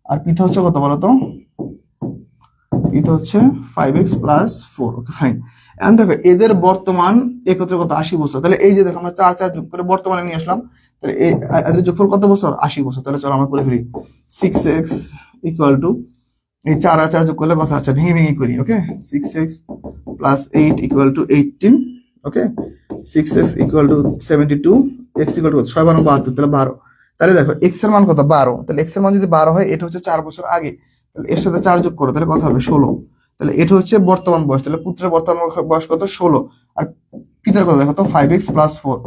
আর পিতা হচ্ছে কত বলতো? পিতা হচ্ছে 5x প্লাস 4। ওকে ফাইন, এখন দেখো এদের বর্তমান একত্রে কত 80 বছর। তাহলে এই যে দেখো আমরা 4 4 যোগ করে বর্তমানে নিয়ে আসলাম, তাহলে এদের যোগফল কত বছর? 80 বছর। তাহলে চলো আমরা করে ফেলি 6x ইকুয়াল টু এই 4 আর 4 যোগ করলে কথা আছে ভেঙে ভেঙে করি। ওকে, 6x plus 8 equal to 18। Okay, 6x equal to 72, x equal to 6 12 72, তাহলে 12। তাহলে দেখো x এর মান কত 12, তাহলে x এর মান যদি 12 হয় এটা হচ্ছে 4 বছর আগে, তাহলে এর সাথে 4 যোগ করো তাহলে কত হবে 16। তাহলে এটা হচ্ছে বর্তমান বয়স, তাহলে পুত্রের বর্তমান বয়স কত 16, আর পিতার কত দেখো তো 5x প্লাস 4,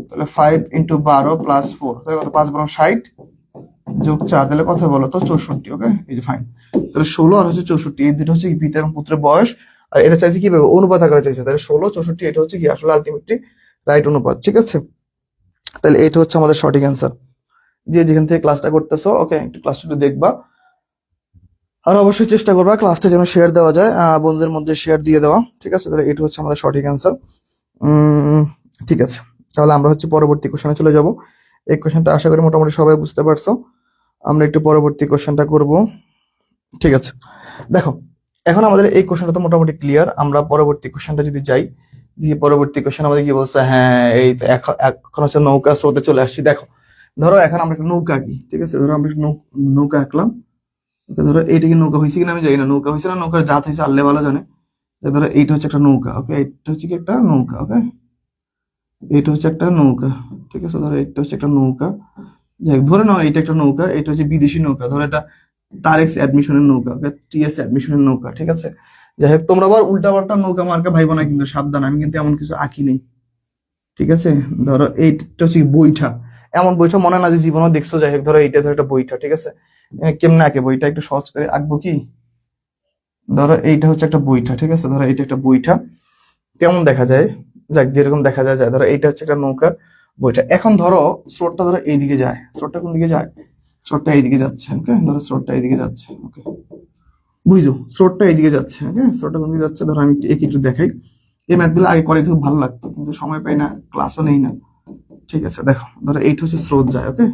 তাহলে 5 ইন্টু 12 প্লাস 4, তাহলে কত 5 12 60 যোগ 4, তাহলে কত বলো তো 64। ওকে, এই যে ফাইন, তাহলে 16 আর হচ্ছে 64, এই দুটো হচ্ছে পিতা এবং পুত্রের বয়স, আর এটা চাইছে কিভাবে অনুপাত আকারে চাইছে, তাহলে 16 64 এটা হচ্ছে কি আসলে আলটিমেটলি রাইট অনুপাত। ঠিক আছে, তাহলে এটা হচ্ছে আমাদের সঠিক অ্যান্সার। যে যেখান থেকে ক্লাসটা করতেছো ওকে একটু ক্লাসটা একটু দেখবা। আর অবশ্যই চেষ্টা করবা ক্লাসটা যেন শেয়ার দেওয়া যায়, বন্ধুদের মধ্যে শেয়ার দিয়ে দেওয়া। ঠিক আছে, তাহলে এটা হচ্ছে আমাদের সঠিক অ্যান্সার। ঠিক আছে, তাহলে আমরা হচ্ছে পরবর্তী কোশ্চেনে চলে যাব। এই কোশ্চেনটা আশা করি মোটামুটি সবাই বুঝতে পারছো। আমরা একটু পরবর্তী কোশ্চেনটা করব। ঠিক আছে, দেখো এখন আমাদের এই কোশ্চেনটা তো মোটামুটি ক্লিয়ার। আমরা পরবর্তী কোশ্চেনটা যদি যাই, দিয়ে পরবর্তী কোশ্চেন আমাদের কি বলছে, হ্যাঁ এই তো এখন হচ্ছে নৌকা স্রোতে চলে আসছি। দেখো ধরো এখন আমরা একটা নৌকা আঁকি। ঠিক আছে, ধরো আমরা একটা নৌকা আঁকলাম। ওকে, ধরো এইটা কি নৌকা হয়েছে কিনা আমি জানি না, নৌকা হয়েছে না নৌকার জাত হয়েছে আল্লাহ ভালো জানে। ধরো এইটা হচ্ছে একটা নৌকা। ওকে, এটা হচ্ছে কি একটা নৌকা। ওকে, এটা হচ্ছে একটা নৌকা। ঠিক আছে, ধরো এটা হচ্ছে একটা নৌকা। যাই হোক, ধরে নাও এটা একটা নৌকা, এটা হচ্ছে বিদেশি নৌকা। ধরো এটা তারেক্স অ্যাডমিশনের নৌকা, ওকে, টিএস অ্যাডমিশনের নৌকা। ঠিক আছে, যাই হোক তোমরা আবার উল্টা পাল্টা নৌকা মার্কা ভাইবো না কিন্তু, সাবধান, আমি কিন্তু এমন কিছু আঁকি নেই। ঠিক আছে, ধরো এইটা হচ্ছে বইটা, এমন বইটা মনে না যে জীবনও দেখছো। যাই হোক, ধরো এইটা ধরো একটা বইটা। ঠিক আছে, কেমনে আঁকে বইটা একটু সহজ করে আঁকবো কি। ধরো এইটা হচ্ছে একটা বইটা। ঠিক আছে, ধরো এইটা একটা বইটা, কেমন দেখা যায়, যাক যেরকম দেখা যায় যায়। ধরো এইটা হচ্ছে একটা নৌকার বইটা। এখন ধরো স্রোতটা ধরো এইদিকে যায়, স্রোতটা কোন দিকে যায়, স্রোতটা এইদিকে যাচ্ছে। ওকে, ধরো স্রোতটা এইদিকে যাচ্ছে। ওকে, বুঝছো, স্রোতটা এইদিকে যাচ্ছে। ওকে, স্রোতটা কোন দিকে যাচ্ছে, ধরো আমি একটু দেখাই। এই ম্যাথগুলো আগে করে খুব ভালো লাগতো, কিন্তু সময় পাই না, ক্লাসও নেই না। ঠিক আছে, দেখো ধরো এইটা হচ্ছে স্রোত যায়। ওকে,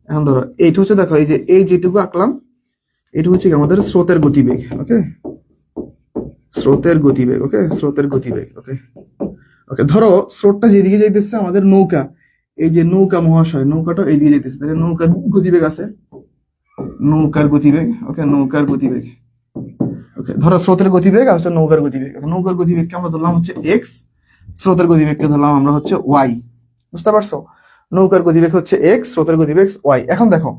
এখন ধরো এইটা হচ্ছে, দেখো এই যে এই যেটুকু আঁকলাম, এটা হচ্ছে কি আমাদের স্রোতের গতিবেগ। ওকে, স্রোতের গতিবেগ। ওকে, স্রোতের গতিবেগ। ওকে, ওকে, ধরো স্রোতটা যেদিকে যাইতেছে আমাদের নৌকা, এই যে নৌকা মহাশয়, নৌকাটা এইদিকে যাইতেছে, তাহলে নৌকার গতিবেগ আছে, নৌকার গতিবেগ। ওকে, নৌকার গতিবেগ। ওকে, ধরো স্রোতের গতিবেগ আর হচ্ছে নৌকার গতিবেগ। নৌকার গতিবেগকে আমরা ধরলাম হচ্ছে এক্স, স্রোতের গতিবেগকে ধরলাম আমরা হচ্ছে ওয়াই। বুঝতে পারছো, নৌকার গতিবেগ হচ্ছে এক্স, স্রোতের গতিবেগ ওয়াই। এখন দেখো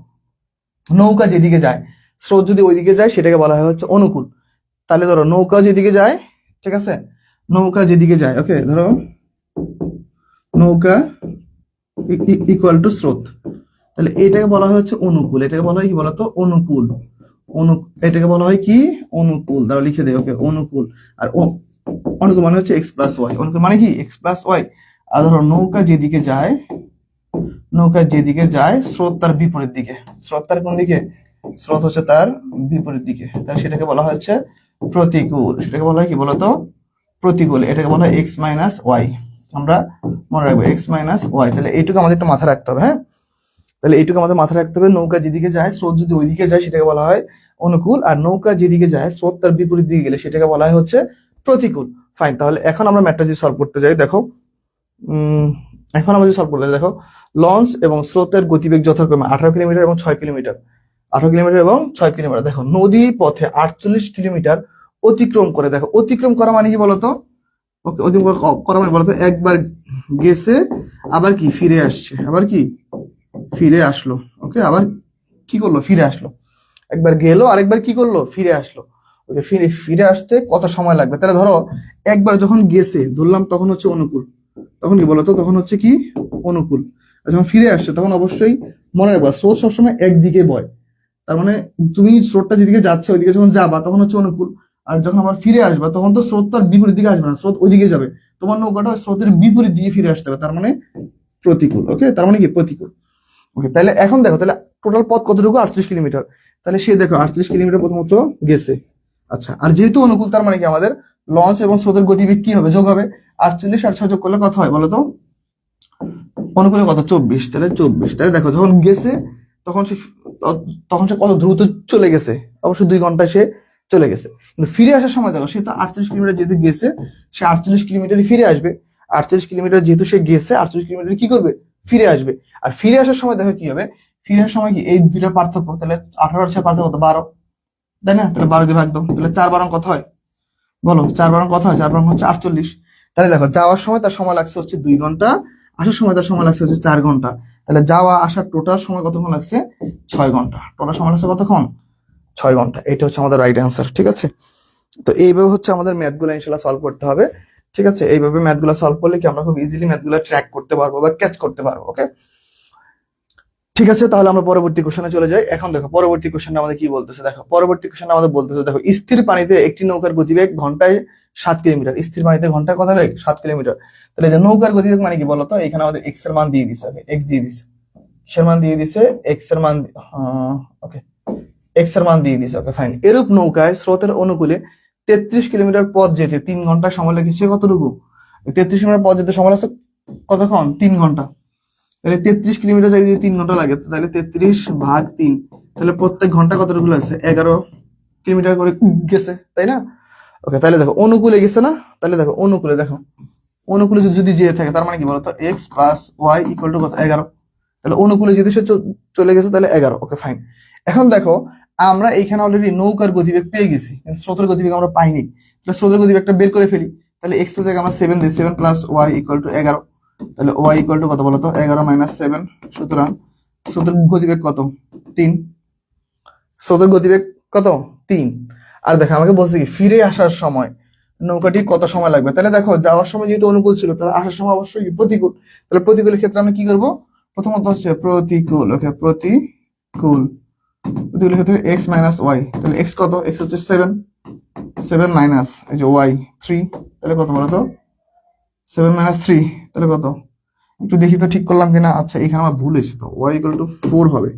নৌকা যেদিকে যায়, স্রোত যদি ওইদিকে যায় সেটাকে বলা হয় হচ্ছে অনুকূল। তাহলে ধরো নৌকা যেদিকে যায়, ঠিক আছে, নৌকা যেদিকে যায়, ওকে, ধরো নৌকা ইকুয়াল টু স্রোত, তাহলে এটাকে বলা হয় হচ্ছে অনুকূল। এটাকে বলা হয় কি বলতো, অনুকূল। এটাকে বলা হয় কি, অনুকূল। দাঁড়া লিখে দেয়। ওকে, অনুকূল। আর অনুকূল মানে হচ্ছে এক্স প্লাস ওয়াই। অনুকূল মানে কি, এক্স প্লাস ওয়াই। আর ধরো নৌকা যেদিকে যায়, নৌকা যেদিকে যায় স্রোত তার বিপরীত দিকে। স্রোত তার কোন দিকে, স্রোত হচ্ছে তার বিপরীত দিকে, তাহলে সেটাকে বলা হচ্ছে প্রতিকূল। সেটাকে বলা হয় কি বলতো, প্রতিকূল। এটাকে বলা হয় এক্স মাইনাস ওয়াই। আমরা মনে রাখবো এক্স মাইনাস ওয়াই। তাহলে এইটুকু আমাদের একটু মাথায় রাখতে হবে। হ্যাঁ, তাহলে এইটুকু আমাদের মাথায় রাখতে হবে, নৌকা যেদিকে যায় স্রোত যদি ওইদিকে যায় সেটাকে বলা হয় অনুকূল, আর নৌকা যেদিকে যায় স্রোত তার বিপরীত দিকে গেলে সেটাকে বলা হয় হচ্ছে প্রতিকূল। ফাইন, তাহলে এখন আমরা ম্যাথটা যদি সলভ করতে যাই, দেখো এখন আমরা যদি সলভ করতে যাই, দেখো লঞ্চ এবং স্রোতের গতিবেগ যথাক্রমে 18 কিলোমিটার এবং 6 কিলোমিটার। 18 কিলোমিটার এবং 6 কিলোমিটার। দেখো নদী পথে 48 কিলোমিটার অতিক্রম করে। দেখো অতিক্রম করা মানে কি বলতো, ওকে, অতিক্রম করা মানে বলতো একবার গেছে আবার কি ফিরে আসছে, আবার কি ফিরে আসলো। ওকে, আবার কি করলো, ফিরে আসলো। একবার গেলো আরেকবার কি করলো, ফিরে আসলো। ওকে, ফিরে ফিরে আসতে কত সময় লাগবে। তাহলে ধরো একবার যখন গেছে ধরলাম তখন হচ্ছে অনুকূল, তখন কি বলতো, তখন হচ্ছে কি অনুকূল। আর যখন ফিরে আসছে তখন অবশ্যই মনে রাখবা স্রোত সবসময় একদিকে বয়। তার মানে তুমি স্রোতটা যেদিকে যাচ্ছে ওইদিকে যখন যাবা তখন হচ্ছে অনুকূল, আর যখন আবার ফিরে আসবা তখন তো স্রোত তার বিপরীত দিকে আসবে না, স্রোত ওইদিকে যাবে। তোমার নৌকাটা স্রোতের বিপরীত দিকে ফিরে আসতে হবে, তার মানে প্রতিকূল। ওকে, তার মানে কি প্রতিকূল। ওকে, তাহলে এখন দেখো, তাহলে টোটাল পথ কতটুকু, 48 কিলোমিটার। তাহলে সে দেখো 48 কিলোমিটার প্রথমত গেছে। আচ্ছা, আর যেহেতু অনুকূল তার মানে কি আমাদের লঞ্চ এবং স্রোতের গতিবেগ কি হবে, যোগ হবে। 48 আর 6 যোগ করলে কত হয় বলো তো, অনুকূলে কত, 24। তাহলে 24, তাহলে দেখো যখন গেছে তখন সে তখন সে কত দ্রুত চলে গেছে, অবশ্যই 2 ঘন্টায় সে চলে গেছে। কিন্তু ফিরে আসার সময় দেখো সে তো 48 কিলোমিটার যেহেতু গেছে, সে 48 কিলোমিটারই ফিরে আসবে। 48 কিলোমিটার যেহেতু সে গেছে, 48 কিলোমিটার কি করবে, ফিরে আসবে। আর ফিরে আসার সময় দেখো কি হবে, ফিরে আসার সময় কি এই দুটোর পার্থক্য, তাহলে 18 আর 6 পার্থক্য কত, 12, তাই না? তাহলে 12 দিয়ে ভাগ দাও, তাহলে 4 12 কত হয় বলো, 4 12 কত হয়, 4 12 হচ্ছে 48। তাহলে দেখো যাওয়ার সময় তার সময় লাগছে হচ্ছে 2 ঘন্টা, আসার সময় তার সময় লাগছে হচ্ছে 4 ঘন্টা। তাহলে যাওয়া আসার টোটাল সময় কতক্ষণ লাগছে, 6 ঘন্টা। টোটাল সময় লাগছে কতক্ষণ, 6 ঘন্টা। এটা হচ্ছে আমাদের রাইট অ্যান্সার। ঠিক আছে, তো এইভাবে হচ্ছে আমাদের ম্যাথগুলো ইনশাল্লাহ সলভ করতে হবে। ঠিক আছে, এইভাবে ম্যাথগুলো সলভ করলে কি আমরা খুব ইজিলি ম্যাথগুলো ট্র্যাক করতে পারবো বা ক্যাচ করতে পারবো। ওকে, ঠিক আছে, তাহলে আমরা পরবর্তী কোশ্চেনে চলে যাই। এখন দেখো পরবর্তী কোশ্চেনটা আমাদের কি বলতেছে, দেখো পরবর্তী কোশ্চেনটা আমাদের বলতেছে, দেখো স্থির পানিতে একটি নৌকার গতিবেগ ঘন্টায় 7 কিলোমিটার। স্থির পানিতে ঘন্টায় কত বেগ, 7 কিলোমিটার। তাহলে যে নৌকার গতিবেগ মানে কি বলতো, এখানে আমাদের এক্স এর মান দিয়ে দিছে, এক্স দিয়ে দিছে, কিসের মান দিয়ে দিছে, এক্স এর মান। ওকে, এক্স এর মান দিয়ে দিছে, ওকে ফাইন। এরূপ নৌকায় স্রোতের অনুকূলে 33 কিলোমিটার পথ যেতে 3 ঘন্টা সময় লেগেছে কতটুকু? 33 কিলোমিটার পথ যেতে সময় লাগছে কতক্ষণ? 3 ঘন্টা। তাহলে 33 কিলোমিটার যাইতে যদি 3 ঘন্টা লাগে, তাহলে 33/3, তাহলে প্রত্যেক ঘন্টা কতটুকু লাগছে? 11 কিলোমিটার করে গেছে, তাই না? ওকে, তাহলে দেখো অনুকূলে গেছে না? তাহলে দেখো অনুকূলে, দেখো অনুকূলে যদি যেতে থাকে তার মানে কি বলতো? X plus Y equal to কত? 11। তাহলে অনুকূলে যদি সে চলে গেছে তাহলে 11, ওকে ফাইন। এখন দেখো আমরা এইখানে অলরেডি নৌকার গতিবেগ পেয়ে গেছি, কিন্তু স্রোতের গতিবেগ আমরা পাইনি। তাহলে স্রোতের গতিবেগটা বের করে ফেলি। তাহলে এক্স এর জায়গায় আমরা 7 দিই, 7 প্লাস ওয়াই ইকুয়াল টু 11। তাহলে ওয়াই ইকুয়াল টু কত বলতো? 11 মাইনাস 7। সুতরাং স্রোতের গতিবেগ কত? 3। স্রোতের গতিবেগ কত? 3। আর দেখো আমাকে বলছে কি ফিরে আসার সময় নৌকাটি কত সময় লাগবে। তাহলে দেখো যাওয়ার সময় যেহেতু অনুকূল ছিল, তাহলে আসার সময় অবশ্যই প্রতিকূল। তাহলে প্রতিকূলের ক্ষেত্রে আমরা কি করব? প্রথমত হচ্ছে প্রতিকূল, ওকে প্রতিকূলের ক্ষেত্রে এক্স মাইনাস ওয়াই। তাহলে এক্স কত? এক্স হচ্ছে 7 মাইনাস এই যে ওয়াই 3। তাহলে কত বলতো? 7 মাইনাস 3, তাহলে কত? একটু দেখি তো ঠিক করলাম কিনা। আচ্ছা এখানে আমার ভুল হয়েছে, তো ওয়াই ইকুয়াল টু 4 হবে।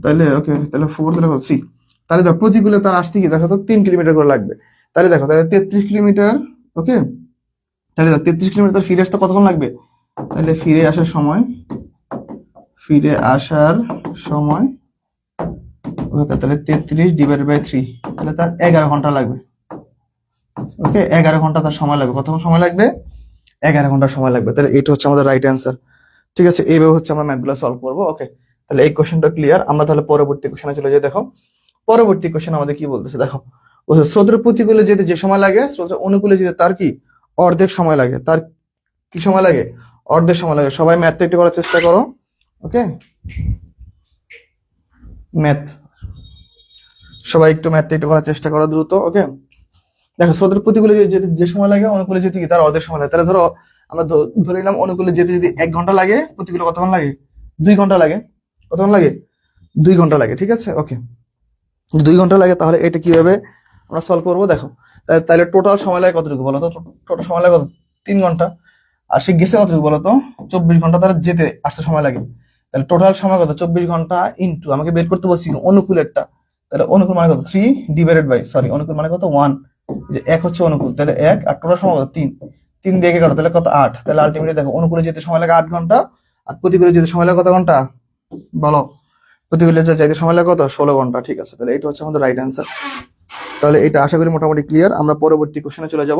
তাহলে ওকে, তাহলে 4, তাহলে কত? 3। তাহলে দেখো প্রতিকূলে তার আসতে কি দেখো তো 3 কিলোমিটার করে লাগবে। তাহলে দেখো, তাহলে 33 কিলোমিটার, ওকে। তাহলে দেখো 33 কিলোমিটার ফিরে আসতে কতক্ষণ লাগবে? তাহলে ফিরে আসার সময় ওকে, তাহলে 33/3, তাহলে তার 11 ঘন্টা লাগবে। ওকে, 11 ঘন্টা তার সময় লাগবে। কতক্ষণ সময় লাগবে? 11 ঘন্টা সময় লাগবে। তাহলে এটা হচ্ছে আমাদের রাইট অ্যান্সার। ঠিক আছে, এইভাবে হচ্ছে আমরা ম্যাথগুলো সলভ করবো। ওকে, তাহলে এই কোশ্চেনটা ক্লিয়ার। আমরা তাহলে পরবর্তী কোশ্চেনে চলে যাই। দেখো পরবর্তী কোশ্চেন আমাদের কি বলতেছে, দেখো স্রোতের প্রতিকূলে যেতে যে সময় লাগে, স্রোতের অনুকূলে যেতে তার কি অর্ধেক সময় লাগে। তার কি সময় লাগে? অর্ধেক সময় লাগে। সবাই ম্যাথটা একটু করার চেষ্টা করো। ওকে, ম্যাথ সবাই একটু ম্যাথটা একটু করার চেষ্টা করো দ্রুত। ওকে, দেখো স্রোতের প্রতিকূলে যেতে যে সময় লাগে, অনুকূলে যেতে কি তার অর্ধেক সময় লাগে। তাহলে ধরো আমরা ধরে নিলাম অনুকূলে যেতে যদি 1 ঘন্টা লাগে, প্রতিকূলে কতক্ষণ লাগে? 2 ঘন্টা লাগে। কতক্ষণ লাগে? 2 ঘন্টা লাগে। ঠিক আছে, ওকে, 2 ঘন্টা লাগে। তাহলে এটা কিভাবে আমরা সলভ করবো? দেখো তাহলে টোটাল সময় লাগে কতটুকু বলো তো? টোটাল সময় লাগে কত? 3 ঘন্টা। আর সে গেছে কতটুকু বলো তো? 24 ঘন্টা তার যেতে আসতে সময় লাগে। তাহলে টোটাল সময় কত? 24 ঘন্টা ইন্টু আমাকে বের করতে বলছি অনুকূলেরটা। তাহলে অনুকূল মানে কত? 3 ডিভাইডেড বাই, সরি অনুকূল মানে কত? 1। যে 1 হচ্ছে অনুকূল, তাহলে 1 আর টোটাল সময় কত? 3। 3 দিয়ে কাটো, তাহলে কত? 8। তাহলে আলটিমেটলি দেখো অনুকূলে যেতে সময় লাগে 8 ঘন্টা, আর প্রতিকূলে যেতে সময় লাগে কত ঘন্টা বলো? প্রতিকূলে যাইতে সময় লাগে কত? 16 ঘন্টা। ঠিক আছে, তাহলে এটা হচ্ছে আমাদের রাইট অ্যান্সার। তাহলে এটা আশা করি মোটামুটি ক্লিয়ার। আমরা পরবর্তী কোশ্চেনে চলে যাব।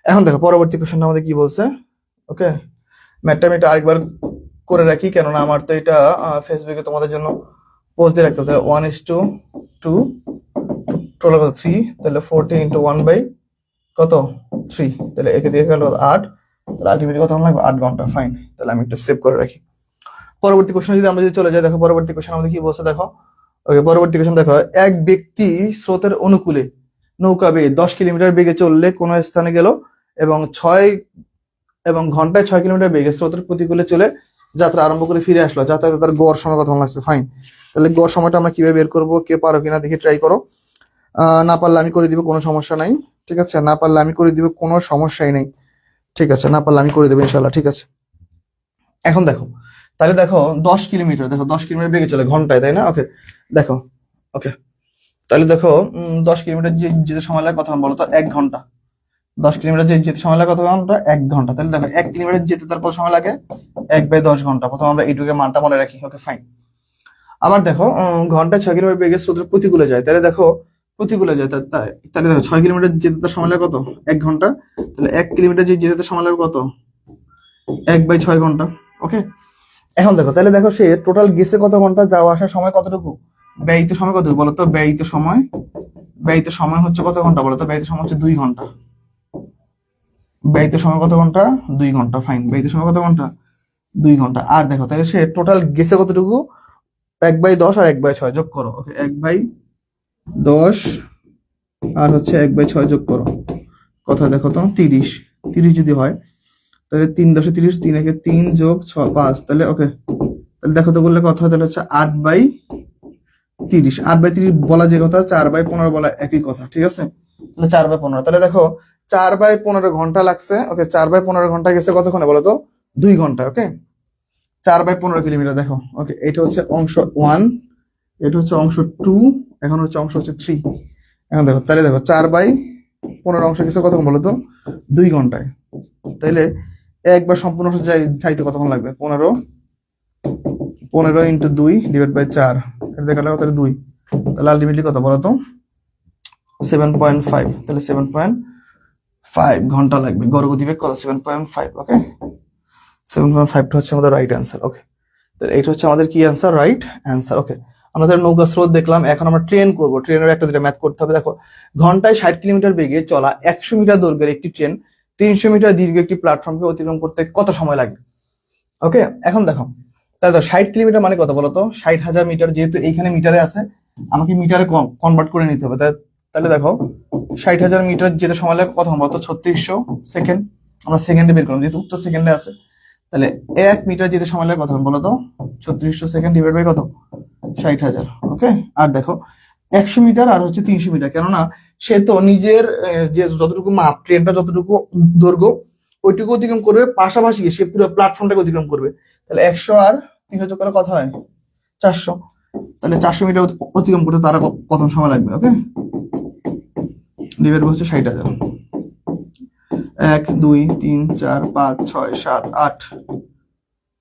এখন দেখো পরবর্তী কোশ্চেনটা আমাদের কি বলছে। ওকে, ম্যাথটা আমি এটা আরেকবার করে রাখি, কেননা আমার তো এটা ফেসবুকে তোমাদের জন্য পোস্ট দিয়ে রাখতে হবে। 1:2 টোটাল কত? 3। তাহলে 40 × 1 বাই কত? 3। তাহলে একে দিয়ে গেল 8। তাহলে আলটিমেটলি কত লাগবে? 8 ঘন্টা। ফাইন, তাহলে আমি একটু সেভ করে রাখি। পরবর্তী কোশ্চেন যদি আমরা চলে যাই, দেখো পরবর্তী কোশ্চেন আমাদের কি বলছে দেখো। ওকে, পরবর্তী কোশ্চেন দেখো, এক ব্যক্তি স্রোতের অনুকূলে নৌকা বেয়ে 10 কিলোমিটার বেগে চললে কোন স্থানে গেল এবং ঘন্টায় 6 কিলোমিটার বেগে স্রোতের প্রতিকূলে চলে যাত্রা আরম্ভ করে ফিরে আসলো। যাতায়াতে তার গড় সময় কত লাগছে? ফাইন, তাহলে গড় সময়টা আমরা কিভাবে বের করবো? কে পারো কিনা দেখি, ট্রাই করো। না পারলে আমি করে দিব, কোনো সমস্যা নাই। ঠিক আছে, না পারলে আমি করে দিব, কোনো সমস্যাই নেই। ঠিক আছে, না পারলে আমি করে দেবো ইনশাল্লাহ। ঠিক আছে, এখন দেখো তাহলে দেখো 10 কিলোমিটার, দেখো 10 কিলোমিটার বেগে চলে ঘন্টায়, তাই না? ওকে দেখো, ওকে তাহলে দেখো 10 কিলোমিটার যেতে সময় লাগে কতক্ষণ বলো তো? 1 ঘন্টা। 10 কিলোমিটার যেতে সময় লাগে কত ঘন্টা? 1 ঘন্টা। তাহলে দেখো 1 কিলোমিটার যেতে তার কত সময় লাগে? 1/10 ঘন্টা। প্রথম আমরা এইটুকু মানটা মনে রাখি। Okay fine. আবার দেখো ঘন্টায় 6 কিলোমিটার বেগে স্রোতের প্রতিকূলে যায়। তাহলে দেখো প্রতিকূলে যায়, তাহলে দেখো 6 কিলোমিটার যেতে তার সময় লাগে কত? 1 ঘন্টা। তাহলে 1 কিলোমিটার যেতে তার সময় লাগে কত? 1/6 ঘন্টা। ওকে, এখন দেখো তাহলে দেখো সে টোটাল গেছে কত ঘন্টা, যাওয়া আসার সময় কতটুকু, ব্যয়িত সময় কতটুকু বলতো? ব্যয়িত সময় হচ্ছে কত ঘন্টা বলতো? ব্যয়িত সময় হচ্ছে 2 ঘন্টা। ব্যয়িত সময় কত ঘন্টা? 2 ঘন্টা। ফাইন, ব্যয়িত সময় কত ঘন্টা? 2 ঘন্টা। আর দেখো তাহলে সে টোটাল গেছে কতটুকু? 1/10 আর 1/6 যোগ করো। ওকে, 1/10 আর হচ্ছে 1/6 যোগ করো। কথা দেখো তো, 30 যদি হয় তাহলে 3×10 30, 3 একে 3 যোগ 6 5। তাহলে ওকে, তাহলে দেখো তো বললে কথা হয়, তাহলে হচ্ছে 8/30। 8/30 বলা যে কথা, 4/15 বলা একই কথা। ঠিক আছে, তাহলে 4/15। তাহলে দেখো 4/15 ঘন্টা লাগছে। ওকে, 4/15 ঘন্টা গেছে কতক্ষণে বলো তো? 2 ঘন্টা। ওকে, 4/15 কিলোমিটার। দেখো ওকে, এটা হচ্ছে অংশ 1, এটা হচ্ছে অংশ 2, এখন হচ্ছে অংশ হচ্ছে 3। এখন দেখো, তাহলে দেখো 4/15 অংশ কিছু কতক্ষণ বলো তো? 2 ঘন্টায়। তাইলে একবার সম্পূর্ণ অংশ যাইতে কতক্ষণ লাগবে? 15 ইন্টু 2 ডিভাইড বাই 4, এটা দেখালে কত? 2। তাহলে আলটিমেটলি কত বলো তো? 7.5। তাহলে 7.5 ঘন্টা লাগবে। গড় গতিবেগ কত? 7.5। ওকে, 7.5টা হচ্ছে আমাদের রাইট অ্যান্সার। ওকে, তাহলে এইটা হচ্ছে আমাদের কি অ্যান্সার? Right answer. ওকে, আমরা তাহলে নৌকা স্রোত দেখলাম, এখন আমরা ট্রেন করবো। ট্রেনের একটা দুটা ম্যাথ করতে হবে। দেখো, ঘন্টায় 60 কিলোমিটার বেগে চলা 100 মিটার দৈর্ঘ্যের একটি ট্রেন 300 মিটার দীর্ঘ একটি প্ল্যাটফর্মকে অতিক্রম করতে কত সময় লাগবে? ওকে, এখন দেখো, তাহলে 60 কিলোমিটার মানে কত বলতো? 60,000 মিটার। যেহেতু এইখানে মিটারে আছে, আমাকে মিটারে কনভার্ট করে নিতে হবে। তাহলে দেখো, 60,000 মিটার যেতে সময় লাগে কত বলতো? 3600 সেকেন্ড। আমরা সেকেন্ডে বের করলাম, যেহেতু উত্তর সেকেন্ডে আছে। তাহলে 1 মিটার যেতে সময় লাগে কত বলতো? 3600 সেকেন্ড ডিভাইড বাই কত? 60,000। ওকে, আর দেখো 100 মিটার আর হচ্ছে 300 মিটার, কেননা সে তো নিজের যে যতটুকু মাপ, ট্রেনটা যতটুকু দৈর্ঘ্য ওইটুকু অতিক্রম করবে, পাশাপাশি সে পুরো প্ল্যাটফর্মটাকে অতিক্রম করবে। তাহলে 100 আর 300 যোগ করে কত হয়? 400। তাহলে 400 মিটার অতিক্রম করতে তারা কত সময় লাগবে? ওকে, ডিভাইড হচ্ছে 60,000। 1 2 3 4 5 6 7 8।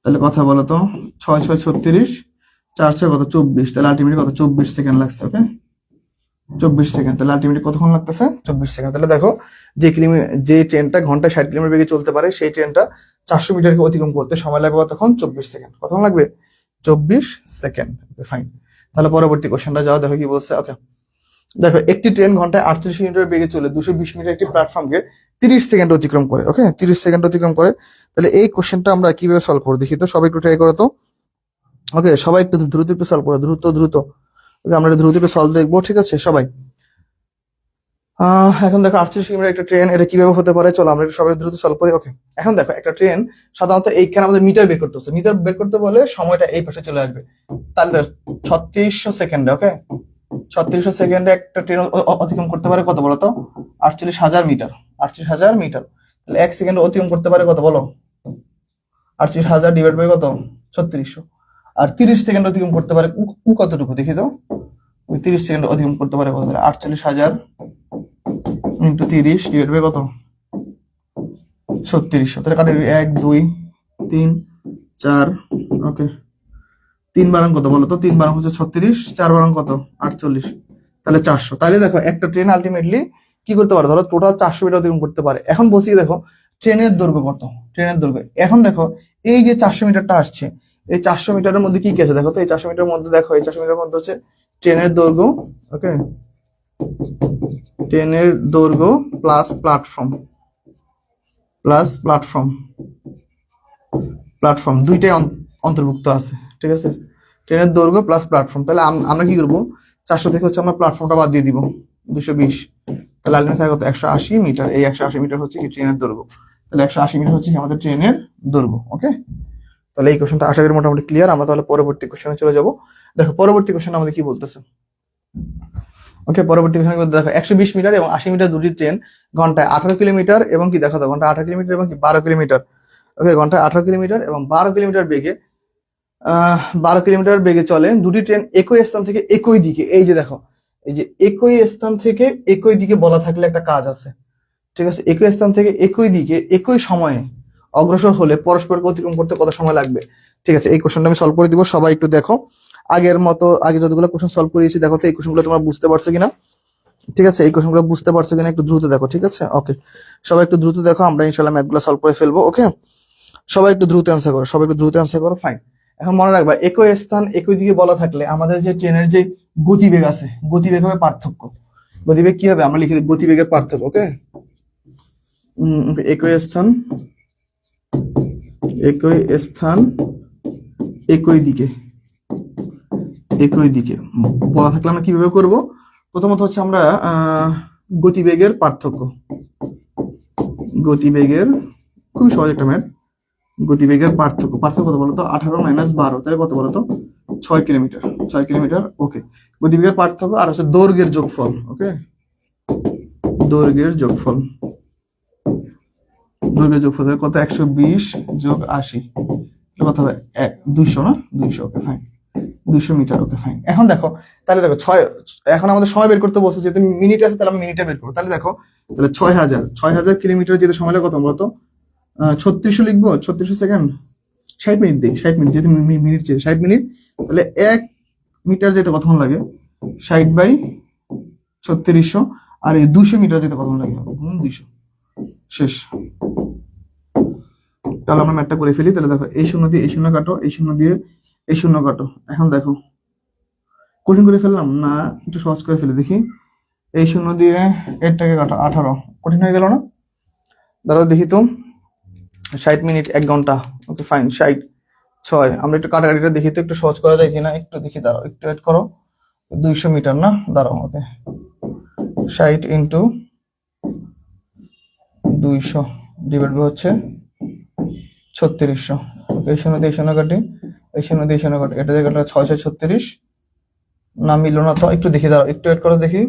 তাহলে কথা বলো তো, 6 6 36, 4 6 কত? 24। তাহলে আলটিমেটলি কত? 24 সেকেন্ড লাগছে। ওকে, 24 সেকেন্ড। তাহলে আলটিমেটলি কতক্ষণ লাগতেছে? 24 সেকেন্ড। তাহলে দেখো, যে ট্রেনটা ঘন্টায় 60 কিলোমিটার বেগে চলতে পারে, সেই ট্রেনটা 400 মিটারকে অতিক্রম করতে সময় লাগবে কতক্ষণ? 24 সেকেন্ড। কতক্ষণ লাগবে? 24 সেকেন্ড। ওকে, ফাইন। তাহলে পরবর্তী কোশ্চেনটা যাও, দেখো কি বলছে। ওকে, দেখো, একটি ট্রেন ঘন্টায় 38 কিলোমিটার বেগে চলে 220 মিটার একটি প্ল্যাটফর্মকে 30 সেকেন্ড অতিক্রম করে। ওকে, 30 সেকেন্ড অতিক্রম করে। তাহলে এই কোশ্চেনটা আমরা কিভাবে সলভ করবো দেখি তো, সবাই একটু ট্রাই করো তো। ওকে, সবাই একটু দ্রুত একটু সলভ করো, দ্রুত দ্রুত। ওকে, আমরা দ্রুত একটু সলভ দেখবো, ঠিক আছে সবাই? এখন দেখো, 38 কিলোমিটার একটা ট্রেন, এটা কিভাবে হতে পারে? চলো আমরা একটু সবাই দ্রুত সলভ করি। ওকে, এখন দেখো, একটা ট্রেন সাধারণত এইখানে আমাদের মিটার বের করতে হচ্ছে। মিটার বের করতে বলে সময়টা এই পাশে চলে আসবে। তাহলে 3600 সেকেন্ডে, ওকে, 3600 সেকেন্ডে একটা ট্রেন অতিক্রম করতে পারে কত বলতো? 48,000 মিটার। 48,000 মিটার। তাহলে 1 সেকেন্ডে অতিক্রম করতে পারে কত বলো? 38,000 ডিভাইড বাই কত? 3600। আর 30 সেকেন্ড অতিক্রম করতে পারে কতটুকু দেখি তো? 30 সেকেন্ড অতিক্রম করতে পারে কত? 48,000 ইন্টু 30 ডিভাইড বাই কত? 3600। তাহলে কাটে 1 2 3 4। ওকে, 3 বারাং কত বলো তো? 3 বারাং হচ্ছে 36, 4 বারাং কত? 48। তাহলে 400। তাহলে দেখো, একটা ট্রেন আলটিমেটলি কি করতে পারে? ধরো টোটাল 400 মিটার অতিক্রম করতে পারে। এখন বসিয়ে দেখো ট্রেনের দৈর্ঘ্য কত? ট্রেনের দৈর্ঘ্য, এখন দেখো এই যে 400 মিটারটা আসছে, এই 400 মিটারের মধ্যে কি কি আছে দেখো তো। এই 400 মিটারের মধ্যে দেখো, এই 400 মিটারের মধ্যে হচ্ছে ট্রেনের দৈর্ঘ্য। ওকে, ট্রেনের দৈর্ঘ্য plus platform, plus platform, platform দুইটাই অন্তর্ভুক্ত আছে, ঠিক আছে? ট্রেনের দৈর্ঘ্য প্লাস প্ল্যাটফর্ম। তাহলে আমরা কি করবো? 400 থেকে হচ্ছে আমরা প্ল্যাটফর্মটা বাদ দিয়ে দিব, 220। তাহলে আলটিমেট থাকে কত? 180 মিটার। এই 180 মিটার হচ্ছে কি ট্রেনের দৈর্ঘ্য। তাহলে 180 মিটার হচ্ছে কি আমাদের ট্রেনের দৈর্ঘ্য। ওকে, তাহলে এই কোশ্চেনটা আশা করি মোটামুটি ক্লিয়ার। আমরা তাহলে পরবর্তী কোশ্চেনে চলে যাব। দেখো, পরবর্তী কোশ্চেন আমাদের কি বলতেছে। ওকে, পরবর্তী কোশ্চেন দেখো, 120 মিটার এবং 80 মিটার দুটি ট্রেন ঘন্টায় 18 কিলোমিটার এবং কি দেখো তো, ঘন্টায় 18 কিলোমিটার এবং কি 12 কিলোমিটার। ওকে, ঘন্টায় 18 কিলোমিটার এবং 12 কিলোমিটার বেগে 12 কিলোমিটার বেগে চলে দুটি ট্রেন একই স্থান থেকে একই দিকে। এই যে দেখো, এই যে একই স্থান থেকে একই দিকে বলা থাকলে একটা কাজ আছে, ঠিক আছে? একই স্থান থেকে একই দিকে একই সময়ে অগ্রসর হলে পরস্পরকে অতিক্রম করতে কত সময় লাগবে? ঠিক আছে, এই কোশ্চেনটা আমি সলভ করে দিব। সবাই একটু দেখো, আগের মতো আগে যতগুলো কোশ্চেন সলভ করিয়েছি দেখো তো এই কোশ্চেনগুলো তোমরা বুঝতে পারছো কিনা, ঠিক আছে? এই কোশ্চেনগুলো বুঝতে পারছো কিনা একটু দ্রুত দেখো, ঠিক আছে? ওকে, সবাই একটু দ্রুত দেখো, আমরা ইনশাআল্লাহ ম্যাথগুলো সলভ করে ফেলবো। ওকে, সবাই একটু দ্রুত অ্যান্সার করো, সবাই একটু দ্রুত অ্যান্সার করো। ফাইন। এখন মনে রাখবা, একই স্থান একই দিকে বলা থাকলে আমাদের যে ট্রেনের যে গতিবেগ আছে, গতিবেগ হবে পার্থক্য। গতিবেগ কি হবে? আমরা লিখে দিই গতিবেগের পার্থক্য। ওকে, একই স্থান একই দিকে বলা থাকলে আমরা কিভাবে করব? প্রথমত হচ্ছে আমরা গতিবেগের পার্থক্য, খুবই সহজ একটা ম্যাথ। গতিবেগের পার্থক্য কত বলতো? 18 মাইনাস 12, তাহলে কত বলতো? 6 কিলোমিটার। 6 কিলোমিটার। ওকে, গতিবেগের পার্থক্য আর হচ্ছে দৈর্ঘ্যের যোগফল। ওকে, দৈর্ঘ্যের যোগফল কত? 120 যোগ 80 কত হবে? 200 না? 200। ওকে, ফাইন। 200 মিটার। Okay fine. এখন দেখো, তাহলে দেখো এখন আমাদের সময় বের করতে বলছে, যেহেতু মিনিট আছে তাহলে আমি মিনিটে বের করবো। তাহলে দেখো, তাহলে 6000 কিলোমিটার যেতে সময় লাগে কত বলতো? 3600 লিখবো, 3600 সেকেন্ড, 60 মিনিট দিই, 60 মিনিট, যেহেতু মিনিট চেয়ে 60 মিনিট, তাহলে 1 মিটার যেতে কতক্ষণ লাগে? 60/3600। আর এই 200 মিটার যেতে কতক্ষণ লাগে? 200। শেষ। তাহলে আমরা ম্যাথটা করে ফেলি। তাহলে দেখো, এই শূন্য দিয়ে এই শূন্য কাটো, এই শূন্য দিয়ে এই শূন্য কাটো। এখন দেখো, কঠিন করে ফেললাম না, একটু সহজ করে ফেলি দেখি। এই শূন্য দিয়ে এরটাকে কাটো, 18। কঠিন হয়ে গেল না? দাঁড়াও দেখি তো, 60 মিনিট 1 ঘন্টা। Okay fine, 60, 6। আমরা একটু কাটাকাটিটা দেখি তো, একটু সহজ করা যায় কিনা, একটু দেখি। দাঁড়াও, একটু ওয়েট করো। 200 মিটার না, দাঁড়াও। ওকে, 60 × 200 ডিভাইড বাই হচ্ছে 3600। ওকে, এই শূন্য দিয়ে এই শূন্য কাটি, এই শূন্য দিয়ে এই শূন্য কাটি, এটা দিয়ে কাটা 636। না মিললো না তো, একটু দেখি। দাঁড়াও, একটু ওয়েট করো দেখি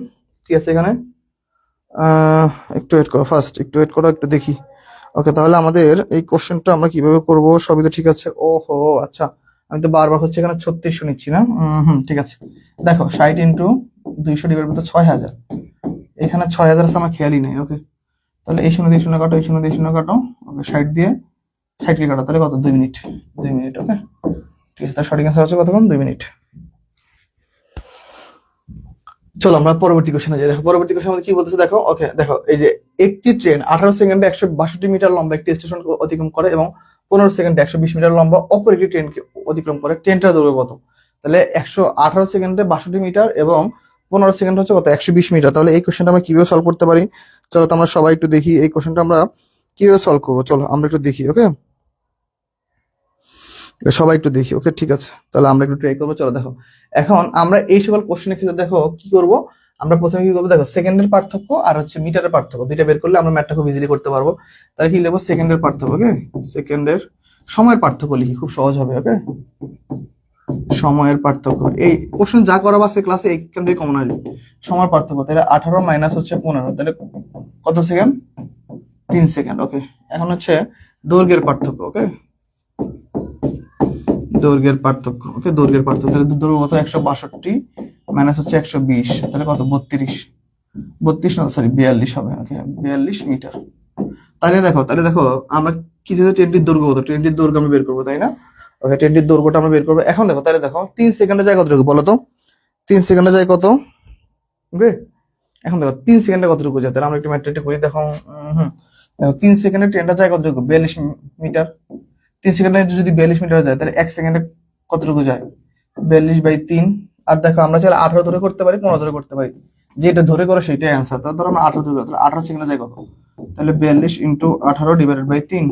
কি আছে এখানে। একটু ওয়েট করো, ফার্স্ট একটু ওয়েট করো, একটু দেখি। ওকে, তাহলে আমাদের এই কোশ্চেনটা আমরা কিভাবে করব? সবই তো ঠিক আছে। ওহো, আচ্ছা, আমি তো বারবার হচ্ছে এখানে 3600 নিচ্ছি না। ঠিক আছে। দেখো, 60 × 200 ডিভাইড বাই 6000। এখানে 6000 আছে, আমার খেয়ালই নেই। ওকে, তাহলে এই শূন্য দিয়ে শূন্য কাটো, এই শূন্য দিয়ে শূন্য কাটো। ওকে, 60 দিয়ে 60 কে কাটো, তাহলে কত? 2 মিনিট। 2 মিনিট। ওকে, ঠিক আছে। তার সঠিক অ্যান্সার হচ্ছে কতক্ষণ? 2 মিনিট। চলো আমরা পরবর্তী কোশ্চেনে যাই। দেখো, পরবর্তী কোশ্চেন আমাদের কি বলতেছে দেখো। ওকে, দেখো, এই যে একটি ট্রেন 18 সেকেন্ডে 162 মিটার লম্বা একটি স্টেশন অতিক্রম করে এবং 15 সেকেন্ডে 120 মিটার লম্বা অপর একটি ট্রেনকে অতিক্রম করে। ট্রেনটার দৈর্ঘ্য কত? তাহলে 118 সেকেন্ডে 62 মিটার এবং 15 সেকেন্ড হচ্ছে কত? 120 মিটার। তাহলে এই কোশ্চেনটা আমরা কিভাবে সলভ করতে পারি? চলো তো আমরা সবাই একটু দেখি এই কোশ্চেনটা আমরা কিভাবে সলভ করবো। চলো আমরা একটু দেখি। ওকে, সবাই একটু দেখি। ওকে, ঠিক আছে, তাহলে আমরা একটু ট্রাই করবো। চলো দেখো, এখন আমরা এই সকল কোশ্চেনের ক্ষেত্রে দেখো কি করব। আমরা প্রথমে কি করবো? দেখো, সেকেন্ডের পার্থক্য আর হচ্ছে মিটারের পার্থক্য দুইটা বের করলে আমরা ম্যাথটা খুব ইজিলি করতে পারবো। তাহলে কি লিখবো? সেকেন্ডের পার্থক্য। ওকে, সেকেন্ডের সময়ের পার্থক্য লিখি, খুব সহজ হবে। ওকে, সময়ের পার্থক্য। এই কোশ্চেন যা করাবো আজকে ক্লাসে এইখান থেকে কমন আসবে। সময়ের পার্থক্য, তাহলে 18 মাইনাস হচ্ছে 15, তাহলে কত সেকেন্ড? 3 সেকেন্ড। ওকে, এখন হচ্ছে দৈর্ঘ্যের পার্থক্য। ওকে, দৈর্ঘ্যের পার্থক্য। ওকে, দৈর্ঘ্যের পার্থক্য, তাহলে দৈর্ঘ্য কত? 162 মাইনাস হচ্ছে 120, তাহলে কত? 32 না, সরি 42 হবে। ওকে, 42 মিটার। তাহলে দেখো আমরা কি যে ট্রেনটির দৈর্ঘ্য কত? ট্রেনটির দৈর্ঘ্য আমরা বের করবো, তাই না? ওকে, ট্রেনটির দৈর্ঘ্যটা আমরা বের করবো। এখন দেখো, তাহলে দেখো 3 সেকেন্ডে যায় কতটুকু বলো তো? 3 সেকেন্ডে যায় কত? ওকে, এখন দেখো 3 সেকেন্ডে কতটুকু যায়, তাহলে আমরা একটু ম্যাথটা করি। দেখো, দেখো 3 সেকেন্ডে ট্রেনটা যায় কতটুকু? 42 মিটার। 3 সেকেন্ডে যদি 42 মিটার যায়, তাহলে 1 সেকেন্ডে কতটুকু যায়? 42/3। আর দেখো, আমরা চাইলে 18 ধরে করতে পারি, 15 ধরে করতে পারি, যেটা ধরে করো সেটাই অ্যান্সার। তাহলে ধরো আমরা 18 ধরে, তাহলে 18 সেকেন্ডে যায় কত? তাহলে 42 × 18 ডিভাইডেড বাই 3,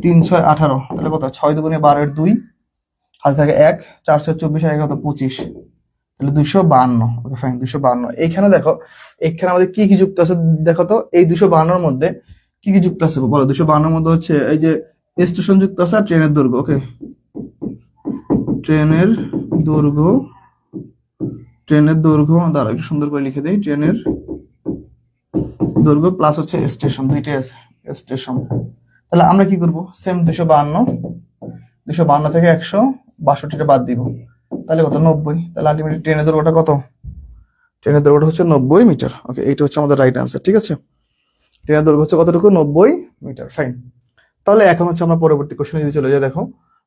3 6 18, তাহলে কত? 6 দুগুণে 12 এর 2, হাতে থাকে 1, 4 6 24 আর 1 কত? 25, তাহলে 252। Okay fine, 252। এইখানে দেখো, এখানে আমাদের কি কি যুক্ত আছে দেখো তো। এই 252 এর মধ্যে কি কি যুক্ত আছে বলো? 252 এর মধ্যে হচ্ছে এই যে স্টেশন যুক্ত আছে আর ট্রেনের দৈর্ঘ্য। ওকে, ট্রেনের দৈর্ঘ্য, ট্রেনের দৈর্ঘ্য দ্বারা একটু সুন্দর করে লিখে দেই, ট্রেনের দৈর্ঘ্য প্লাস হচ্ছে স্টেশন, দুইটাই আছে স্টেশন। তাহলে আমরা কি করব? সেম 252 থেকে 162টা বাদ দিব, তাহলে কত? 90। তাহলে আলটিমেটলি ট্রেনের দৈর্ঘ্যটা কত? ট্রেনের দৈর্ঘ্যটা হচ্ছে 90 মিটার। ওকে, এইটা হচ্ছে আমাদের রাইট আনসার। ঠিক আছে, ট্রেনের দৈর্ঘ্য হচ্ছে কতটুকু? 90 মিটার। ফাইন। তাহলে এখন হচ্ছে আমরা পরবর্তী কোশ্চেনে যদি চলে যাই। দেখো,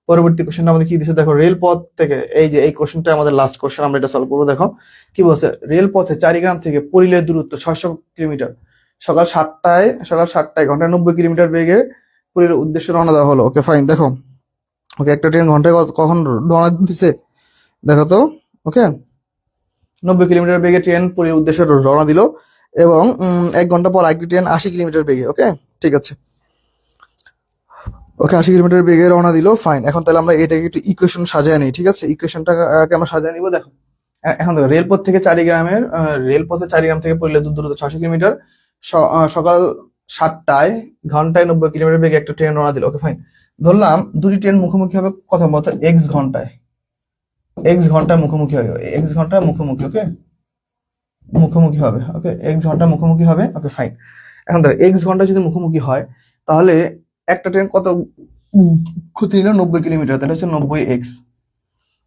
পরবর্তী কোশ্চেনটা আমাদের কি দিচ্ছে দেখো। রেলপথ থেকে, এই যে এই কোশ্চেনটা আমাদের লাস্ট কোশ্চেন, আমরা এটা সলভ করবো। দেখো কি বলছে। রেলপথে চারিগ্রাম থেকে পুরীলের দূরত্ব 600 কিলোমিটার। সকাল 7টায় ঘন্টায় 90 কিলোমিটার বেগে পুরীর উদ্দেশ্যে রওনা দেওয়া হলো। Okay fine. দেখো, ওকে, একটা ট্রেন ঘন্টায় কখন রওনা দিচ্ছে দেখো তো। ওকে, 90 কিলোমিটার বেগে ট্রেন পুরীর উদ্দেশ্যে রওনা দিল এবং 1 ঘন্টা পর আরেকটি ট্রেন 80 কিলোমিটার বেগে। ওকে, ঠিক আছে। ওকে, 80 কিলোমিটার বেগে রওনা দিল। ফাইন। এখন তাহলে আমরা এটাকে একটু ইকুয়েশন সাজায় নিই। ঠিক আছে, ইকুয়েশনটাকে আমরা সাজায় নিব। দেখো, এখন দেখো, রেলপথে চারিগ্রাম থেকে পুরীর দূরত্ব 600 কিলোমিটার। সকাল 7টায় ঘন্টায় 90 কিলোমিটার বেগে একটা ট্রেন রওনা দিল। Okay fine. ধরলাম দুটি ট্রেন মুখোমুখি হবে কথা মতো এক্স ঘন্টায় মুখোমুখি হবে, এক্স ঘন্টায় মুখোমুখি। ওকে, মুখোমুখি হবে। ওকে, এক্স ঘন্টা মুখোমুখি হবে। Okay fine. এখন দেখো, এক্স ঘন্টা যদি মুখোমুখি হয়, তাহলে একটা ট্রেন কত ক্ষতি নিল? 90 কিলোমিটার, তাহলে হচ্ছে 90x।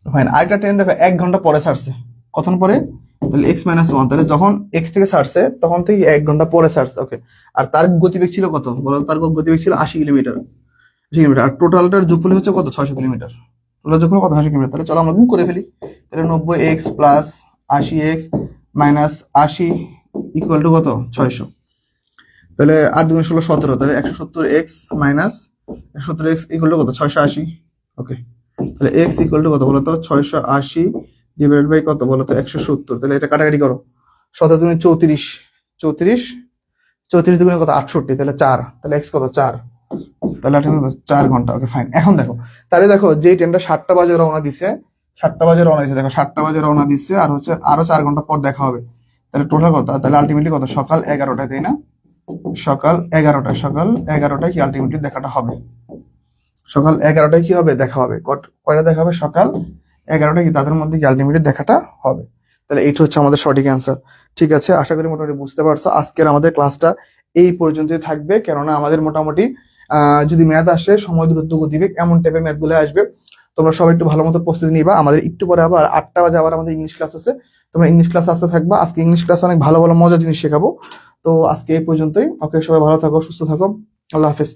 ফাইন। আরেকটা ট্রেন দেখো 1 ঘন্টা পরে ছাড়ছে, কতক্ষণ পরে? তাহলে x-1, তাহলে যখন x থেকে ছাড়ছে তখন থেকে 1 ঘন্টা পরে ছাড়ছে, ওকে। আর তার গতিবেগ ছিল কত বলো? তার গতিবেগ ছিল 80 কিলোমিটার, 80 কিলোমিটার। আর টোটালটার যোগফল হচ্ছে কত? 600 কিলোমিটার। টোটাল যোগফল কত? 600 কিলোমিটার। তাহলে চলো আমরা গুণ করে ফেলি। তাহলে 90x plus 80x minus 80 equal to কত? 600। তাহলে 8 × 2 = 17, তাহলে 170x minus 170x equal to কত? 680, ওকে। তাহলে x ইকুয়াল টু কত বলো তো? 680 ডিভাইডেড বাই কত বলো তো? 170। তাহলে এটা কাটাকাটি করো, 17 × 34, 34, 34 দুগুণে কত? 68, তাহলে 4, তাহলে x কত? 4, তাহলে 4 ঘন্টা, ওকে ফাইন। এখন দেখো, তাহলে দেখো যে ট্রেনটা 7টা বাজে রওনা দিছে, 7টা বাজে রওনা দিছে, দেখো 7টা বাজে রওনা দিচ্ছে, আর হচ্ছে আরো 4 ঘন্টা পর দেখা হবে। তাহলে টোটাল কত? তাহলে আলটিমেটলি কত? সকাল 11টায়, তাই না? সকাল 11টায়, সকাল 11টায় কি আলটিমেটলি দেখাটা হবে? সকাল 11টায় কি হবে? দেখা হবে। কয়টা দেখা হবে? সকাল 11টায় কি তাদের মধ্যে কি আলটিমেটলি দেখাটা হবে? তাহলে এইটা হচ্ছে আমাদের সঠিক অ্যান্সার। ঠিক আছে, আশা করি মোটামুটি বুঝতে পারছো। আজকের আমাদের ক্লাসটা এই পর্যন্তই থাকবে, কেননা আমাদের মোটামুটি যদি ম্যাথ আসে সময় দূরত্ব গতিবেগ এমন টাইপের ম্যাথ গুলো আসবে। তোমরা সবাই একটু ভালো মতো প্রস্তুতি নিবা। আমাদের একটু পরে আবার 8টা বাজে আবার আমাদের ইংলিশ ক্লাস আছে, তোমরা ইংলিশ ক্লাস আসতে থাকবা। আজকে ইংলিশ ক্লাস অনেক ভালো ভালো মজার জিনিস শেখাবো। তো আজকে এই পর্যন্তই, ওকে। সবাই ভালো থাকো, সুস্থ থাকো, আল্লাহ হাফেজ।